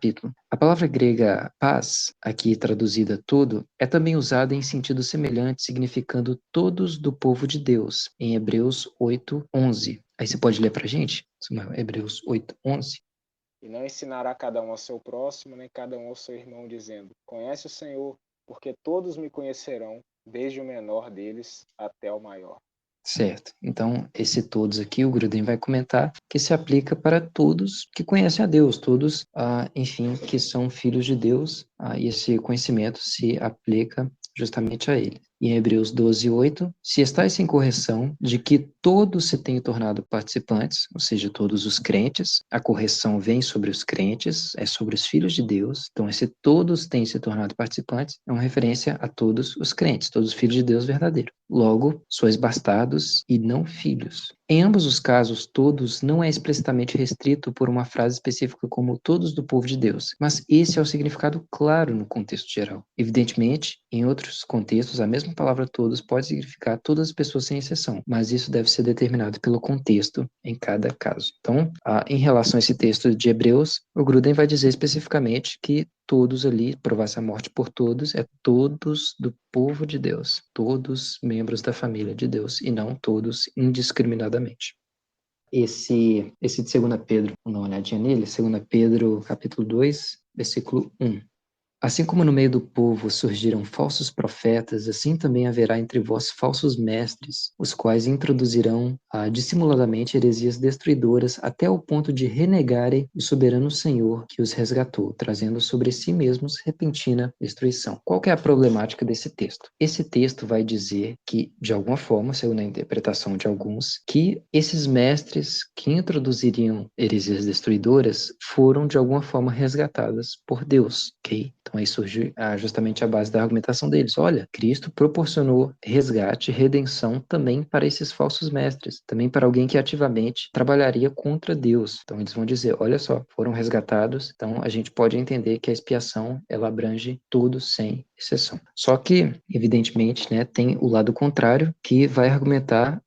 A palavra grega paz, aqui traduzida todo, é também usada em sentido semelhante, significando todos do povo de Deus, em Hebreus 8:11. Aí você pode ler para a gente? Hebreus 8:11. E não ensinará cada um ao seu próximo, nem cada um ao seu irmão, dizendo, conhece o Senhor, porque todos me conhecerão, desde o menor deles até o maior. Certo. Então, esse todos aqui, o Gruden vai comentar que se aplica para todos que conhecem a Deus, todos, enfim, que são filhos de Deus, e esse conhecimento se aplica justamente a ele. Em Hebreus 12:8, se estáis sem correção de que todos se tenham tornado participantes, ou seja, todos os crentes, a correção vem sobre os crentes, é sobre os filhos de Deus, então esse todos têm se tornado participantes, é uma referência a todos os crentes, todos os filhos de Deus verdadeiro. Logo, sois bastardos e não filhos. Em ambos os casos, todos não é explicitamente restrito por uma frase específica como todos do povo de Deus, mas esse é o significado claro no contexto geral. Evidentemente, em outros contextos, a mesma palavra todos pode significar todas as pessoas sem exceção, mas isso deve ser determinado pelo contexto em cada caso. Então, em relação a esse texto de Hebreus, o Gruden vai dizer especificamente que todos ali, provasse a morte por todos, é todos do povo de Deus, todos membros da família de Deus, e não todos indiscriminadamente. Esse de 2 Pedro, vamos dar uma olhadinha nele, 2 Pedro, capítulo 2, versículo 1. Assim como no meio do povo surgiram falsos profetas, assim também haverá entre vós falsos mestres, os quais introduzirão dissimuladamente heresias destruidoras até o ponto de renegarem o soberano Senhor que os resgatou, trazendo sobre si mesmos repentina destruição. Qual que é a problemática desse texto? Esse texto vai dizer que, de alguma forma, segundo a interpretação de alguns, que esses mestres que introduziriam heresias destruidoras foram, de alguma forma, resgatadas por Deus, ok? Então aí surge justamente a base da argumentação deles. Olha, Cristo proporcionou resgate, redenção também para esses falsos mestres, também para alguém que ativamente trabalharia contra Deus. Então eles vão dizer, olha só, foram resgatados, então a gente pode entender que a expiação, ela abrange todos sem exceção. Só que, evidentemente, né, tem o lado contrário que vai argumentar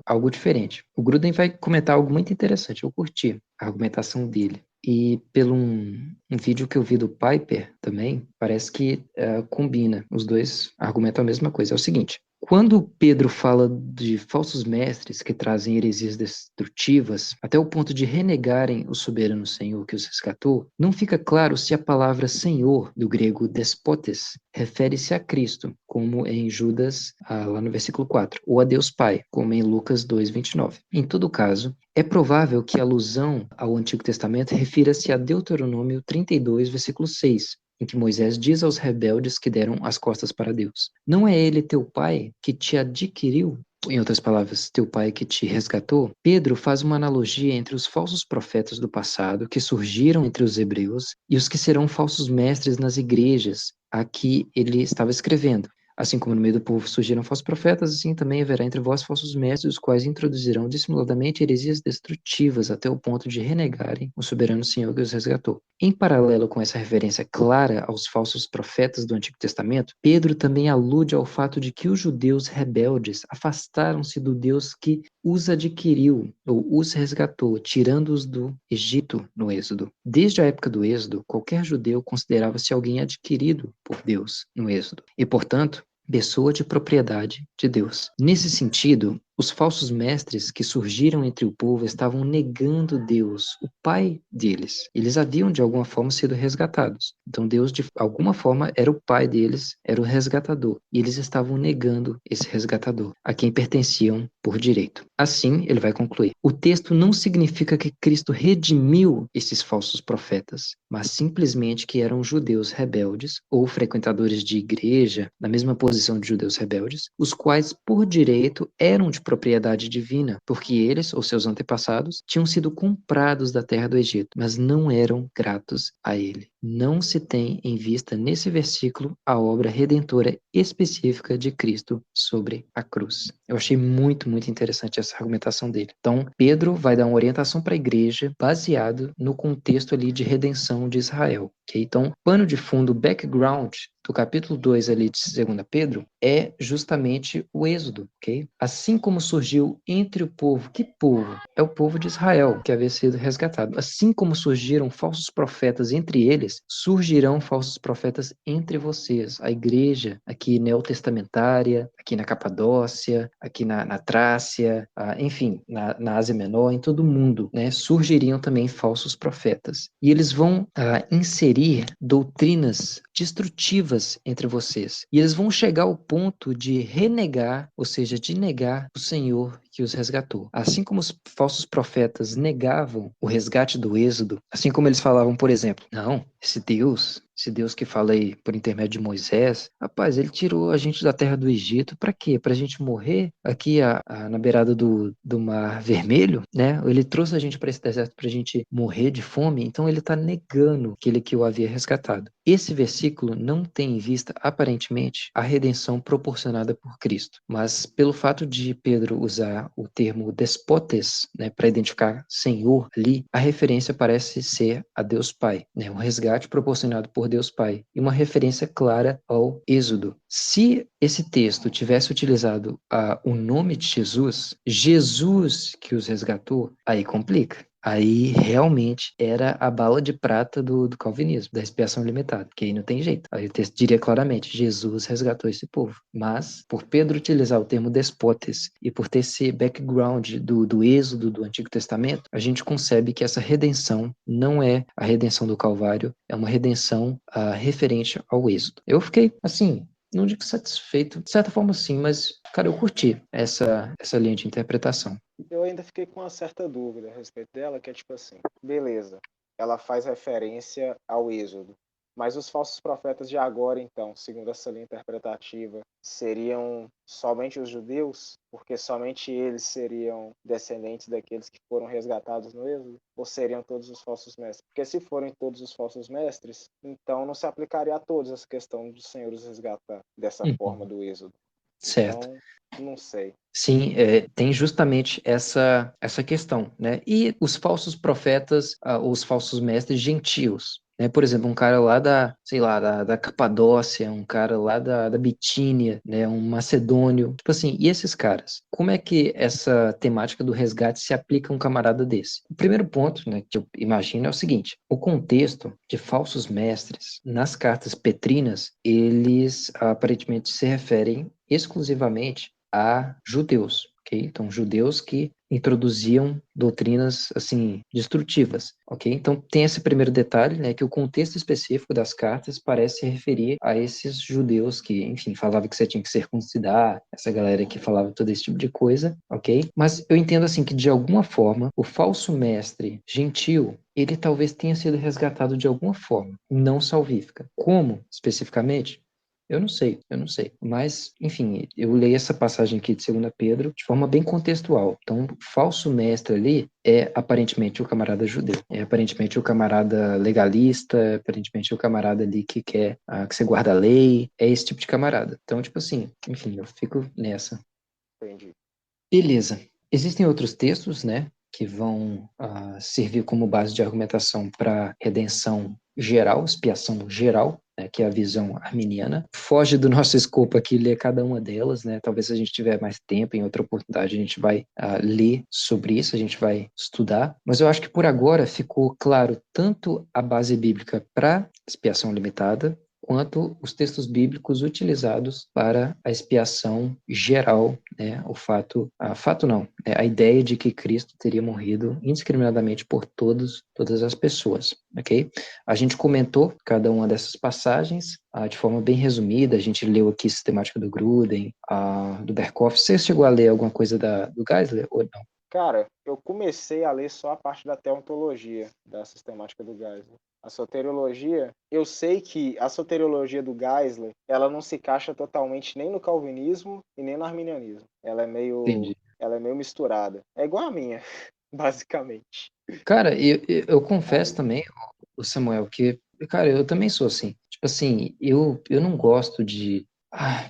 algo diferente. O Gruden vai comentar algo muito interessante, eu curti a argumentação dele. E pelo um vídeo que eu vi do Piper também, parece que combina. Os dois argumentam a mesma coisa. É o seguinte, quando Pedro fala de falsos mestres que trazem heresias destrutivas, até o ponto de renegarem o soberano Senhor que os resgatou, não fica claro se a palavra Senhor, do grego despotes, refere-se a Cristo, como em Judas, lá no versículo 4, ou a Deus Pai, como em Lucas 2:29. Em todo caso, é provável que a alusão ao Antigo Testamento refira-se a Deuteronômio 32, versículo 6, em que Moisés diz aos rebeldes que deram as costas para Deus: não é ele teu pai que te adquiriu? Em outras palavras, teu pai que te resgatou? Pedro faz uma analogia entre os falsos profetas do passado que surgiram entre os hebreus e os que serão falsos mestres nas igrejas a que ele estava escrevendo. Assim como no meio do povo surgiram falsos profetas, assim também haverá entre vós falsos mestres, os quais introduzirão dissimuladamente heresias destrutivas até o ponto de renegarem o soberano Senhor que os resgatou. Em paralelo com essa referência clara aos falsos profetas do Antigo Testamento, Pedro também alude ao fato de que os judeus rebeldes afastaram-se do Deus que os adquiriu ou os resgatou, tirando-os do Egito no Êxodo. Desde a época do Êxodo, qualquer judeu considerava-se alguém adquirido por Deus no Êxodo e, portanto, pessoa de propriedade de Deus. Nesse sentido, os falsos mestres que surgiram entre o povo estavam negando Deus, o Pai deles. Eles haviam, de alguma forma, sido resgatados. Então, Deus, de alguma forma, era o Pai deles, era o resgatador. E eles estavam negando esse resgatador, a quem pertenciam por direito. Assim, ele vai concluir. O texto não significa que Cristo redimiu esses falsos profetas, mas simplesmente que eram judeus rebeldes ou frequentadores de igreja, na mesma posição de judeus rebeldes, os quais, por direito, eram de propriedade divina, porque eles, ou seus antepassados, tinham sido comprados da terra do Egito, mas não eram gratos a ele. Não se tem em vista nesse versículo a obra redentora específica de Cristo sobre a cruz. Eu achei muito interessante essa argumentação dele. Então, Pedro vai dar uma orientação para a igreja baseado no contexto ali de redenção de Israel. Okay? Então, pano de fundo, background do capítulo 2 ali de 2 Pedro é justamente o Êxodo, ok? Assim como surgiu entre o povo, que povo? É o povo de Israel, que havia sido resgatado. Assim como surgiram falsos profetas entre eles, surgirão falsos profetas entre vocês. A igreja aqui neotestamentária, aqui na Capadócia, aqui na Trácia, enfim, na Ásia Menor, em todo o mundo, né? Surgiriam também falsos profetas. E eles vão inserir doutrinas destrutivas entre vocês. E eles vão chegar ao ponto de renegar, ou seja, de negar o Senhor que os resgatou. Assim como os falsos profetas negavam o resgate do Êxodo, assim como eles falavam, por exemplo, não, esse Deus que fala aí por intermédio de Moisés, rapaz, ele tirou a gente da terra do Egito, para quê? Para a gente morrer aqui na beirada do Mar Vermelho, né? Ele trouxe a gente para esse deserto para a gente morrer de fome, então ele está negando aquele que o havia resgatado. Esse versículo não tem em vista, aparentemente, a redenção proporcionada por Cristo, mas pelo fato de Pedro usar o termo despotes, né, para identificar Senhor ali, a referência parece ser a Deus Pai, né, um resgate proporcionado por Deus Pai, e uma referência clara ao Êxodo. Se esse texto tivesse utilizado o nome de Jesus que os resgatou, aí complica. Aí realmente era a bala de prata do calvinismo, da expiação limitada, que aí não tem jeito. Aí o texto diria claramente, Jesus resgatou esse povo. Mas, por Pedro utilizar o termo despotes e por ter esse background do Êxodo do Antigo Testamento, a gente concebe que essa redenção não é a redenção do Calvário, é uma redenção referente ao Êxodo. Eu fiquei, assim, não digo satisfeito, de certa forma sim, mas, cara, eu curti essa linha de interpretação. Eu ainda fiquei com uma certa dúvida a respeito dela, que é tipo assim, beleza, ela faz referência ao Êxodo, mas os falsos profetas de agora, então, segundo essa linha interpretativa, seriam somente os judeus? Porque somente eles seriam descendentes daqueles que foram resgatados no Êxodo? Ou seriam todos os falsos mestres? Porque se forem todos os falsos mestres, então não se aplicaria a todos essa questão do Senhor os resgatar dessa forma do Êxodo. Certo. Então, não sei. Sim, tem justamente essa questão, né? E os falsos profetas, os falsos mestres gentios, né? Por exemplo, um cara lá da Capadócia, um cara lá da Bitínia, né? Um macedônio, tipo assim, e esses caras? Como é que essa temática do resgate se aplica a um camarada desse? O primeiro ponto, né, que eu imagino é o seguinte, o contexto de falsos mestres nas cartas petrinas, eles aparentemente se referem exclusivamente a judeus, ok? Então, judeus que introduziam doutrinas, assim, destrutivas, ok? Então, tem esse primeiro detalhe, né, que o contexto específico das cartas parece se referir a esses judeus que, enfim, falavam que você tinha que circuncidar, essa galera que falava todo esse tipo de coisa, ok? Mas eu entendo, assim, que de alguma forma, o falso mestre gentil, ele talvez tenha sido resgatado de alguma forma, não salvífica. Como, especificamente? Eu não sei. Mas, enfim, eu leio essa passagem aqui de 2 Pedro de forma bem contextual. Então, o falso mestre ali é aparentemente o camarada judeu, é aparentemente o camarada legalista, é aparentemente o camarada ali que quer que você guarda a lei, é esse tipo de camarada. Então, tipo assim, enfim, eu fico nessa. Entendi. Beleza. Existem outros textos, né, que vão servir como base de argumentação para redenção geral, expiação geral, né, que é a visão arminiana. Foge do nosso escopo aqui ler cada uma delas, né? Talvez se a gente tiver mais tempo, em outra oportunidade, a gente vai ler sobre isso, a gente vai estudar. Mas eu acho que por agora ficou claro tanto a base bíblica para expiação limitada, quanto os textos bíblicos utilizados para a expiação geral, né? A ideia de que Cristo teria morrido indiscriminadamente por todas as pessoas, ok? A gente comentou cada uma dessas passagens de forma bem resumida, a gente leu aqui a sistemática do Gruden, do Berkhoff. Você chegou a ler alguma coisa do Geisler ou não? Cara, eu comecei a ler só a parte da teontologia da sistemática do Geisler. A soteriologia, eu sei que a soteriologia do Geisler, ela não se encaixa totalmente nem no calvinismo e nem no arminianismo. Entendi. Ela é meio misturada. É igual a minha, basicamente. Cara, eu confesso também, o Samuel, que, cara, eu também sou assim. Tipo assim, eu não gosto de.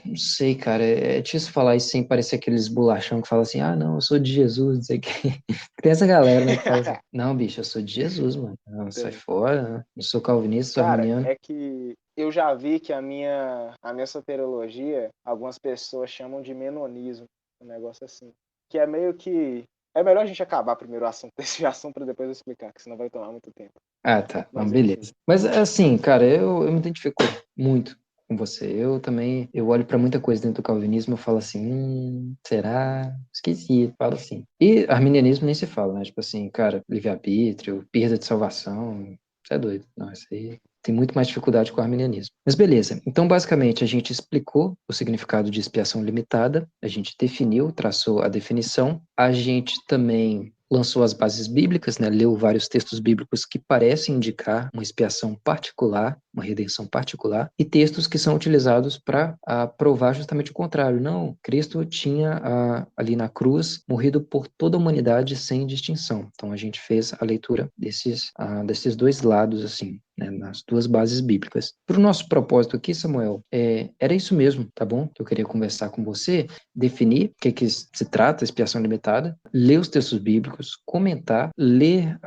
Não sei, cara, é difícil falar isso sem parecer aqueles bolachão que fala assim, não, eu sou de Jesus, não sei o quê. Tem essa galera, né, que fala assim, não, bicho, eu sou de Jesus, mano. Não, sai Tem. fora, né? Não sou calvinista, sou Cara, arminiano. é que eu já vi que a minha soteriologia, algumas pessoas chamam de menonismo, um negócio assim. Que é meio que. É melhor a gente acabar primeiro o assunto, esse assunto, para depois eu explicar, que senão vai tomar muito tempo. Tá, não, Mas enfim. beleza. Mas assim, cara, eu me identifico muito com você. Eu também, eu olho pra muita coisa dentro do calvinismo e falo assim, será? Esquisito, falo assim. E arminianismo nem se fala, né? Tipo assim, cara, livre-arbítrio, perda de salvação, isso é doido. Não, isso aí tem muito mais dificuldade com o arminianismo. Mas beleza, então basicamente a gente explicou o significado de expiação limitada, a gente definiu, traçou a definição, a gente também lançou as bases bíblicas, né, leu vários textos bíblicos que parecem indicar uma expiação particular, uma redenção particular, e textos que são utilizados para provar justamente o contrário. Não, Cristo tinha ali na cruz morrido por toda a humanidade sem distinção. Então a gente fez a leitura desses dois lados, assim, né, nas duas bases bíblicas. Para o nosso propósito aqui, Samuel, era isso mesmo, tá bom? Que eu queria conversar com você, definir o que se trata, expiação limitada, ler os textos bíblicos, comentar, ler,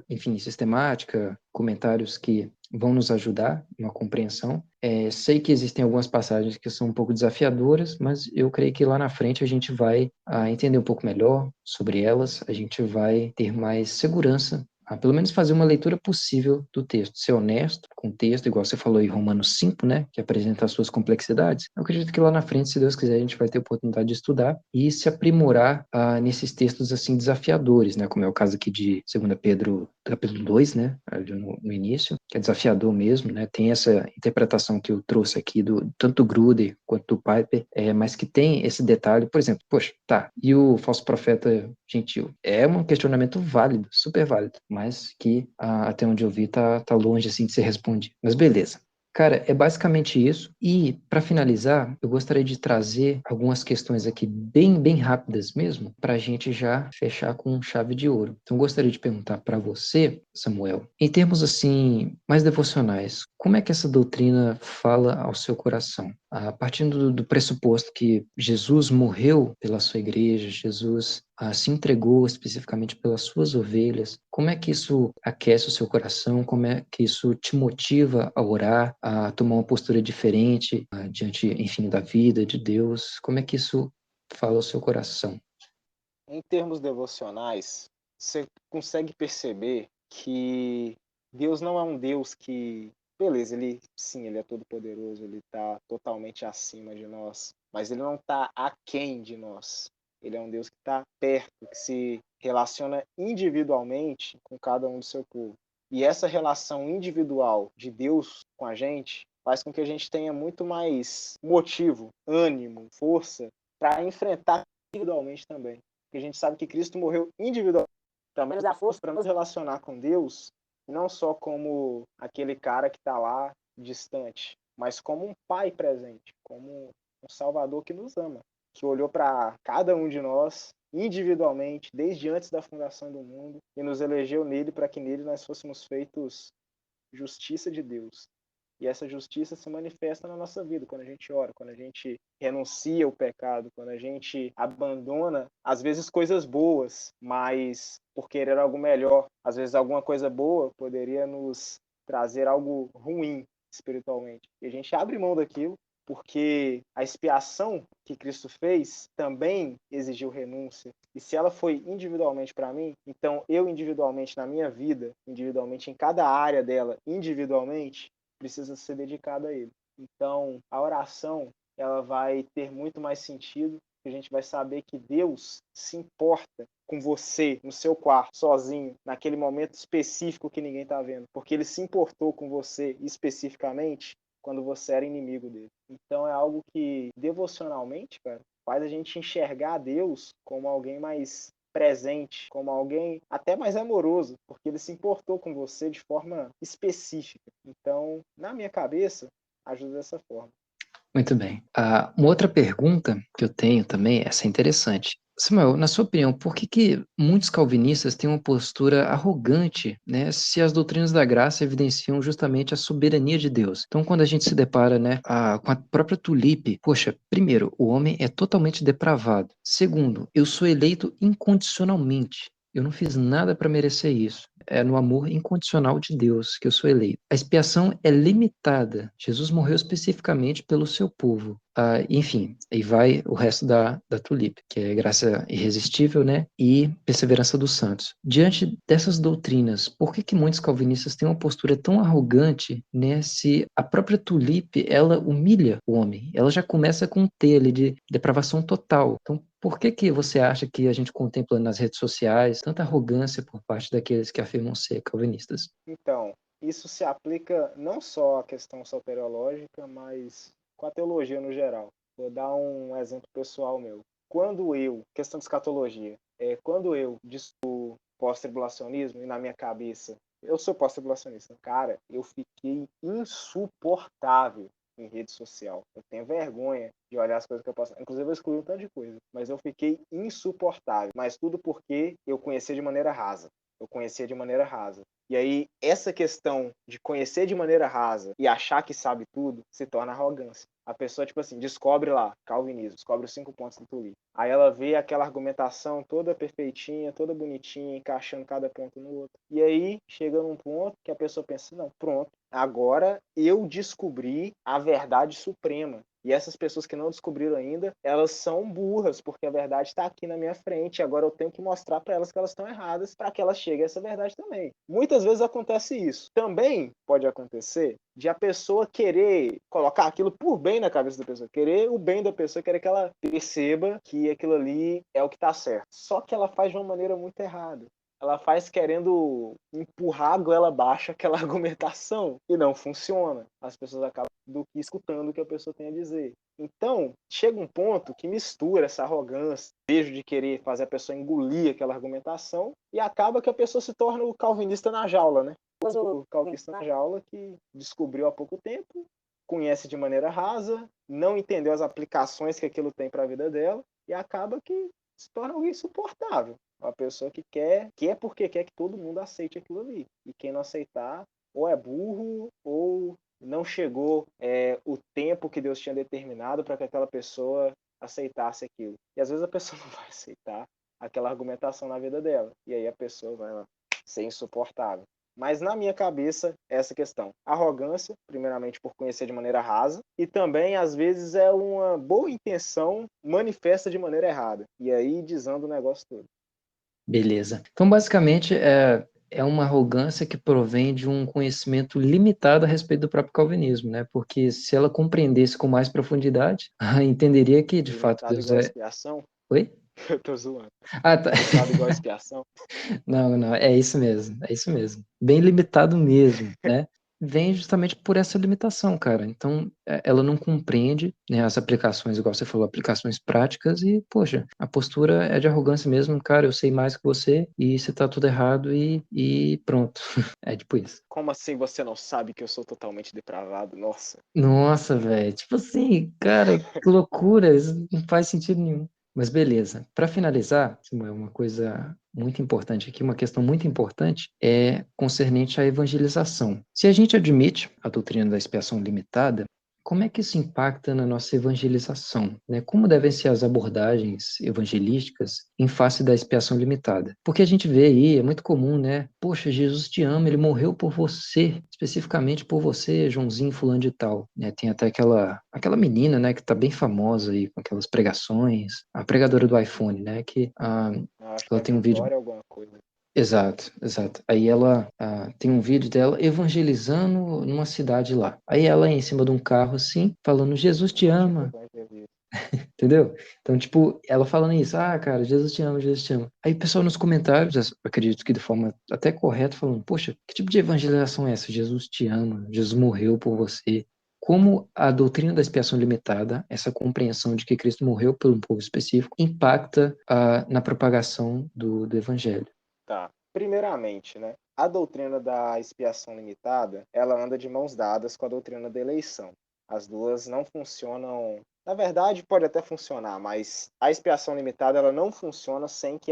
enfim, sistemática, comentários que vão nos ajudar na compreensão. Sei que existem algumas passagens que são um pouco desafiadoras, mas eu creio que lá na frente a gente vai entender um pouco melhor sobre elas, a gente vai ter mais segurança pelo menos fazer uma leitura possível do texto, ser honesto com o texto, igual você falou em Romanos 5, né, que apresenta as suas complexidades. Eu acredito que lá na frente, se Deus quiser, a gente vai ter a oportunidade de estudar e se aprimorar nesses textos assim desafiadores, né, como é o caso aqui de 2 Pedro, capítulo 2, né, ali no início, que é desafiador mesmo, né, tem essa interpretação que eu trouxe aqui tanto do Gruder quanto do Piper, mas que tem esse detalhe, por exemplo, poxa, tá, e o falso profeta gentil? É um questionamento válido, super válido, mas que até onde eu vi tá longe assim de ser respondido. Mas beleza. Cara, é basicamente isso. E para finalizar, eu gostaria de trazer algumas questões aqui bem rápidas mesmo, para a gente já fechar com chave de ouro. Então, eu gostaria de perguntar para você, Samuel, em termos assim mais devocionais, como é que essa doutrina fala ao seu coração? Partindo do pressuposto que Jesus morreu pela sua igreja, Jesus se entregou especificamente pelas suas ovelhas, como é que isso aquece o seu coração? Como é que isso te motiva a orar, a tomar uma postura diferente diante, enfim, da vida, de Deus? Como é que isso fala ao seu coração? Em termos devocionais, você consegue perceber que Deus não é um Deus que, beleza, ele é todo poderoso, ele está totalmente acima de nós, mas ele não está aquém de nós. Ele é um Deus que está perto, que se relaciona individualmente com cada um do seu povo. E essa relação individual de Deus com a gente faz com que a gente tenha muito mais motivo, ânimo, força para enfrentar individualmente também. Porque a gente sabe que Cristo morreu individualmente. Também nos dá força para nos relacionar com Deus, não só como aquele cara que está lá distante, mas como um pai presente, como um Salvador que nos ama, que olhou para cada um de nós individualmente, desde antes da fundação do mundo, e nos elegeu nele para que nele nós fôssemos feitos justiça de Deus. E essa justiça se manifesta na nossa vida, quando a gente ora, quando a gente renuncia ao pecado, quando a gente abandona, às vezes, coisas boas, mas por querer algo melhor. Às vezes, alguma coisa boa poderia nos trazer algo ruim espiritualmente. E a gente abre mão daquilo, porque a expiação que Cristo fez também exigiu renúncia. E se ela foi individualmente para mim, então eu individualmente na minha vida, individualmente em cada área dela, individualmente, precisa ser dedicado a ele. Então, a oração, ela vai ter muito mais sentido, a gente vai saber que Deus se importa com você, no seu quarto, sozinho, naquele momento específico que ninguém está vendo, porque ele se importou com você especificamente quando você era inimigo dele. Então é algo que, devocionalmente, cara, faz a gente enxergar Deus como alguém mais presente, como alguém até mais amoroso, porque ele se importou com você de forma específica. Então, na minha cabeça, ajuda dessa forma. Muito bem. Uma outra pergunta que eu tenho também, essa é interessante. Samuel, na sua opinião, por que muitos calvinistas têm uma postura arrogante, né, se as doutrinas da graça evidenciam justamente a soberania de Deus? Então, quando a gente se depara, né, com a própria tulipe, poxa, primeiro, o homem é totalmente depravado. Segundo, eu sou eleito incondicionalmente. Eu não fiz nada para merecer isso. É no amor incondicional de Deus que eu sou eleito. A expiação é limitada. Jesus morreu especificamente pelo seu povo. Enfim, aí vai o resto da tulipe, que é graça irresistível, né? E perseverança dos santos. Diante dessas doutrinas, por que muitos calvinistas têm uma postura tão arrogante, né? Se a própria tulipe, ela humilha o homem. Ela já começa com um T ali de depravação total. Então, por que você acha que a gente contempla nas redes sociais tanta arrogância por parte daqueles que afirmam ser calvinistas? Então, isso se aplica não só à questão soteriológica, mas com a teologia no geral. Vou dar um exemplo pessoal meu. Questão de escatologia, quando eu discuto pós-tribulacionismo e na minha cabeça, eu sou pós-tribulacionista, cara, eu fiquei insuportável em rede social. Eu tenho vergonha de olhar as coisas que eu posso. Inclusive, eu excluí um tanto de coisa. Mas eu fiquei insuportável. Mas tudo porque eu conhecia de maneira rasa. E aí, essa questão de conhecer de maneira rasa e achar que sabe tudo se torna arrogância. A pessoa, tipo assim, descobre lá, calvinismo, descobre os 5 pontos do Tulipe. Aí ela vê aquela argumentação toda perfeitinha, toda bonitinha, encaixando cada ponto no outro. E aí, chega num ponto que a pessoa pensa, não, pronto, agora eu descobri a verdade suprema. E essas pessoas que não descobriram ainda, elas são burras, porque a verdade está aqui na minha frente. Agora eu tenho que mostrar para elas que elas estão erradas para que elas cheguem a essa verdade também. Muitas vezes acontece isso. Também pode acontecer de a pessoa querer colocar aquilo por bem na cabeça da pessoa, querer o bem da pessoa, querer que ela perceba que aquilo ali é o que está certo. Só que ela faz de uma maneira muito errada. Ela faz querendo empurrar a goela abaixo aquela argumentação e não funciona. As pessoas acabam escutando o que a pessoa tem a dizer. Então, chega um ponto que mistura essa arrogância, desejo de querer fazer a pessoa engolir aquela argumentação e acaba que a pessoa se torna o calvinista na jaula, né? O calvinista na jaula que descobriu há pouco tempo, conhece de maneira rasa, não entendeu as aplicações que aquilo tem para a vida dela e acaba que se torna algo insuportável. Uma pessoa que quer porque quer que todo mundo aceite aquilo ali. E quem não aceitar, ou é burro, ou não chegou o tempo que Deus tinha determinado para que aquela pessoa aceitasse aquilo. E às vezes a pessoa não vai aceitar aquela argumentação na vida dela. E aí a pessoa vai ser insuportável. Mas na minha cabeça, essa questão. Arrogância, primeiramente por conhecer de maneira rasa, e também, às vezes, é uma boa intenção manifesta de maneira errada. E aí desanda o negócio todo. Beleza. Então, basicamente, é uma arrogância que provém de um conhecimento limitado a respeito do próprio calvinismo, né? Porque se ela compreendesse com mais profundidade, entenderia que, de fato, Limitado Deus igual a é... expiação? Oi? Eu tô zoando. Ah, tá. Limitado igual a expiação? Não, é isso mesmo, é isso mesmo. Bem limitado mesmo, né? Vem justamente por essa limitação, cara. Então, ela não compreende, né, as aplicações, igual você falou, aplicações práticas e, poxa, a postura é de arrogância mesmo, cara, eu sei mais que você e você tá tudo errado e pronto. É tipo isso. Como assim você não sabe que eu sou totalmente depravado? Nossa. Nossa, velho, tipo assim, cara, que loucura, isso não faz sentido nenhum. Mas beleza. Para finalizar, Samuel, uma coisa muito importante aqui, uma questão muito importante é concernente à evangelização. Se a gente admite a doutrina da expiação limitada, como é que isso impacta na nossa evangelização, né? Como devem ser as abordagens evangelísticas em face da expiação limitada? Porque a gente vê aí, é muito comum, né? Poxa, Jesus te ama, ele morreu por você, especificamente por você, Joãozinho fulano de tal, né? Tem até aquela menina, né, que tá bem famosa aí com aquelas pregações, a pregadora do iPhone, né, que Eu acho que ela é tem um vídeo. Vitória alguma coisa. Exato, exato. Aí ela tem um vídeo dela evangelizando numa cidade lá. Aí ela em cima de um carro assim, falando, Jesus te Um tipo ama, evangelista. entendeu? Então, tipo, ela falando isso, cara, Jesus te ama, Jesus te ama. Aí o pessoal nos comentários, eu acredito que de forma até correta, falando, poxa, que tipo de evangelização é essa? Jesus te ama, Jesus morreu por você. Como a doutrina da expiação limitada, essa compreensão de que Cristo morreu por um povo específico, impacta na propagação do evangelho? Tá. Primeiramente, né? A doutrina da expiação limitada, ela anda de mãos dadas com a doutrina da eleição. As duas não funcionam. Na verdade, pode até funcionar, mas a expiação limitada ela não funciona sem que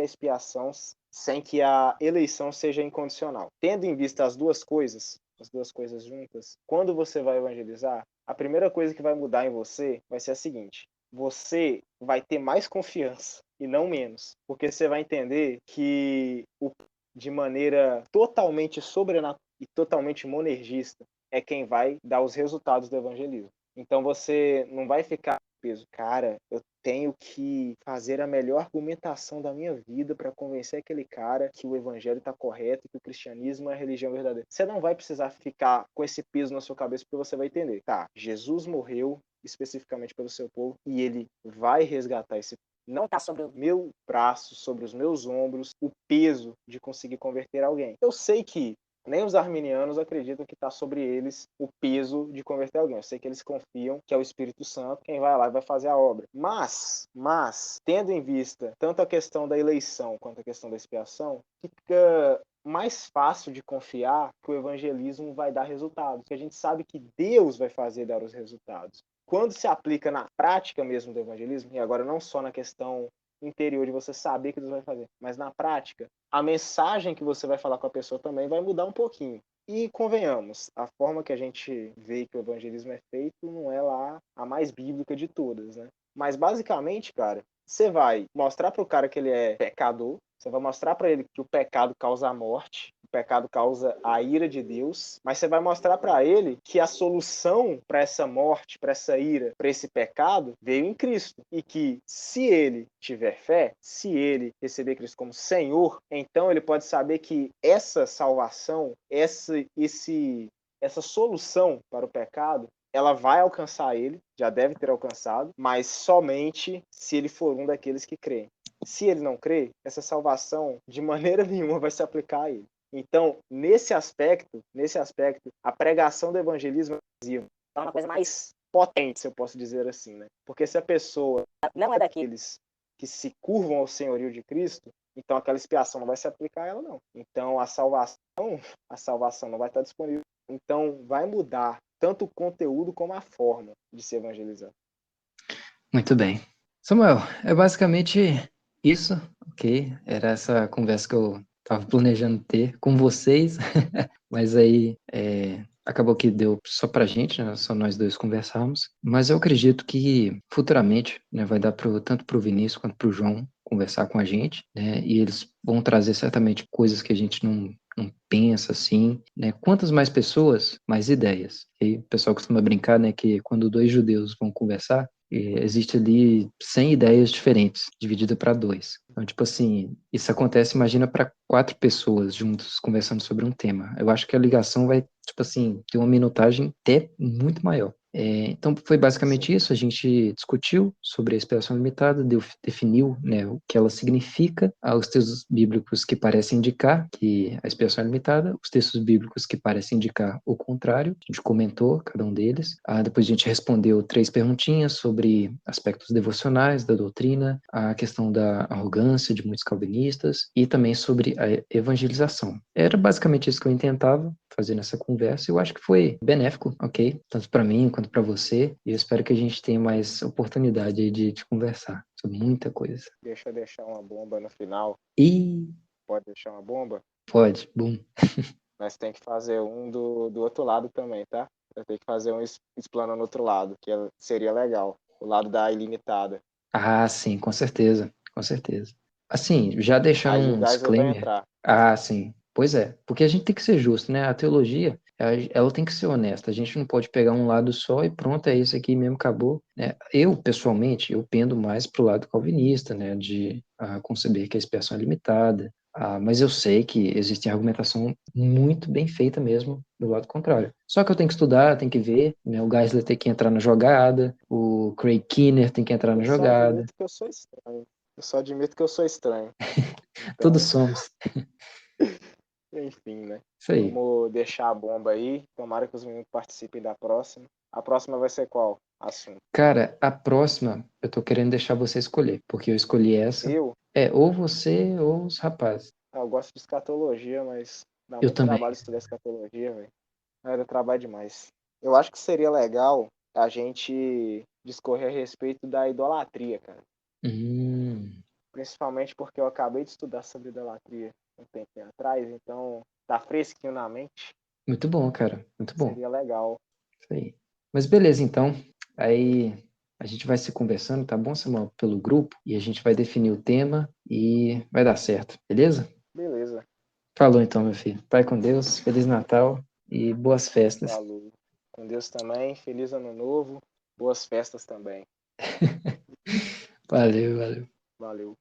a eleição seja incondicional. Tendo em vista as duas coisas juntas, quando você vai evangelizar, a primeira coisa que vai mudar em você vai ser a seguinte: você vai ter mais confiança e não menos, porque você vai entender que de maneira totalmente sobrenatural e totalmente monergista é quem vai dar os resultados do evangelismo. Então você não vai ficar peso, cara, eu tenho que fazer a melhor argumentação da minha vida para convencer aquele cara que o evangelho está correto, que o cristianismo é a religião verdadeira. Você não vai precisar ficar com esse peso na sua cabeça, porque você vai entender, tá, Jesus morreu especificamente pelo seu povo e ele vai resgatar esse povo. Não está sobre o meu braço, sobre os meus ombros, o peso de conseguir converter alguém. Eu sei que nem os arminianos acreditam que está sobre eles o peso de converter alguém. Eu sei que eles confiam que é o Espírito Santo quem vai lá e vai fazer a obra. Mas, tendo em vista tanto a questão da eleição quanto a questão da expiação, fica mais fácil de confiar que o evangelismo vai dar resultados, que a gente sabe que Deus vai fazer dar os resultados. Quando se aplica na prática mesmo do evangelismo, e agora não só na questão interior de você saber que Deus vai fazer, mas na prática, a mensagem que você vai falar com a pessoa também vai mudar um pouquinho. E convenhamos, a forma que a gente vê que o evangelismo é feito não é lá a mais bíblica de todas, né? Mas basicamente, cara, você vai mostrar para o cara que ele é pecador, você vai mostrar para ele que o pecado causa a morte, o pecado causa a ira de Deus, mas você vai mostrar para ele que a solução para essa morte, para essa ira, para esse pecado veio em Cristo e que se ele tiver fé, se ele receber Cristo como Senhor, então ele pode saber que essa salvação, essa solução para o pecado, ela vai alcançar ele, já deve ter alcançado, mas somente se ele for um daqueles que creem. Se ele não crê, essa salvação de maneira nenhuma vai se aplicar a ele. Então, nesse aspecto, a pregação do evangelismo é uma coisa mais potente, se eu posso dizer assim, né? Porque se a pessoa não é daqueles que se curvam ao senhorio de Cristo, então aquela expiação não vai se aplicar a ela, não. Então a salvação não vai estar disponível. Então vai mudar tanto o conteúdo como a forma de se evangelizar. Muito bem. Samuel, é basicamente isso, ok? Era essa conversa que eu estava planejando ter com vocês, mas aí acabou que deu só pra gente, né? Só nós dois conversarmos. Mas eu acredito que futuramente, né, vai dar tanto pro Vinícius quanto pro João conversar com a gente, né? E eles vão trazer certamente coisas que a gente não pensa assim, né? Quantas mais pessoas, mais ideias. E o pessoal costuma brincar, né, que quando dois judeus vão conversar, existe ali 100 ideias diferentes, dividida para dois. Então, tipo assim, isso acontece, imagina, para 4 pessoas juntas conversando sobre um tema. Eu acho que a ligação vai, tipo assim, ter uma minutagem até muito maior. Então, foi basicamente isso. A gente discutiu sobre a expiação limitada, definiu, né, o que ela significa, os textos bíblicos que parecem indicar que a expiação é limitada, os textos bíblicos que parecem indicar o contrário. A gente comentou cada um deles. Depois a gente respondeu 3 perguntinhas sobre aspectos devocionais da doutrina, a questão da arrogância de muitos calvinistas e também sobre a evangelização. Era basicamente isso que eu intentava fazer nessa conversa. Eu acho que foi benéfico, ok? Tanto para mim quanto ensinado para você. E eu espero que a gente tenha mais oportunidade aí de conversar sobre muita coisa. Deixa eu deixar uma bomba no final. E Pode deixar uma bomba? pode, bom. Mas tem que fazer um do outro lado também, tá? Eu tenho que fazer um explanando no outro lado, que seria legal. O lado da ilimitada. Ah, sim, com certeza, com certeza. Assim, já deixando Aí o um Geisler vai disclaimer. entrar. Ah, sim. Pois é, porque a gente tem que ser justo, né? A teologia, ela tem que ser honesta. A gente não pode pegar um lado só e pronto, é isso aqui mesmo, acabou, né? Eu, pessoalmente, eu pendo mais pro lado calvinista, né? De conceber que a expiação é limitada. Mas eu sei que existe argumentação muito bem feita mesmo do lado contrário. Só que eu tenho que estudar, tenho que ver, né? O Geisler tem que entrar na jogada, o Craig Kinner tem que entrar na Eu só jogada. admito que eu sou estranho. Eu só admito que eu sou estranho. Todos Então, somos. enfim, né? Isso aí. Vamos deixar a bomba aí. Tomara que os meninos participem da próxima. A próxima vai ser qual assunto? Cara, a próxima eu tô querendo deixar você escolher, porque eu escolhi essa. Eu? É, ou você ou os rapazes. Eu gosto de escatologia, mas dá Eu muito também. trabalho estudar escatologia, velho. Dá trabalho demais. Eu acho que seria legal a gente discorrer a respeito da idolatria, cara. Principalmente porque eu acabei de estudar sobre idolatria um tempo atrás, então tá fresquinho na mente. Muito bom, cara. Muito bom. Seria legal. Isso aí. Mas beleza, então. Aí a gente vai se conversando, tá bom, Samuel? Pelo grupo, e a gente vai definir o tema e vai dar certo, beleza? Beleza. Falou então, meu filho. Pai com Deus, Feliz Natal e boas festas. Falou. Com Deus também. Feliz Ano Novo. Boas festas também. Valeu, valeu. Valeu.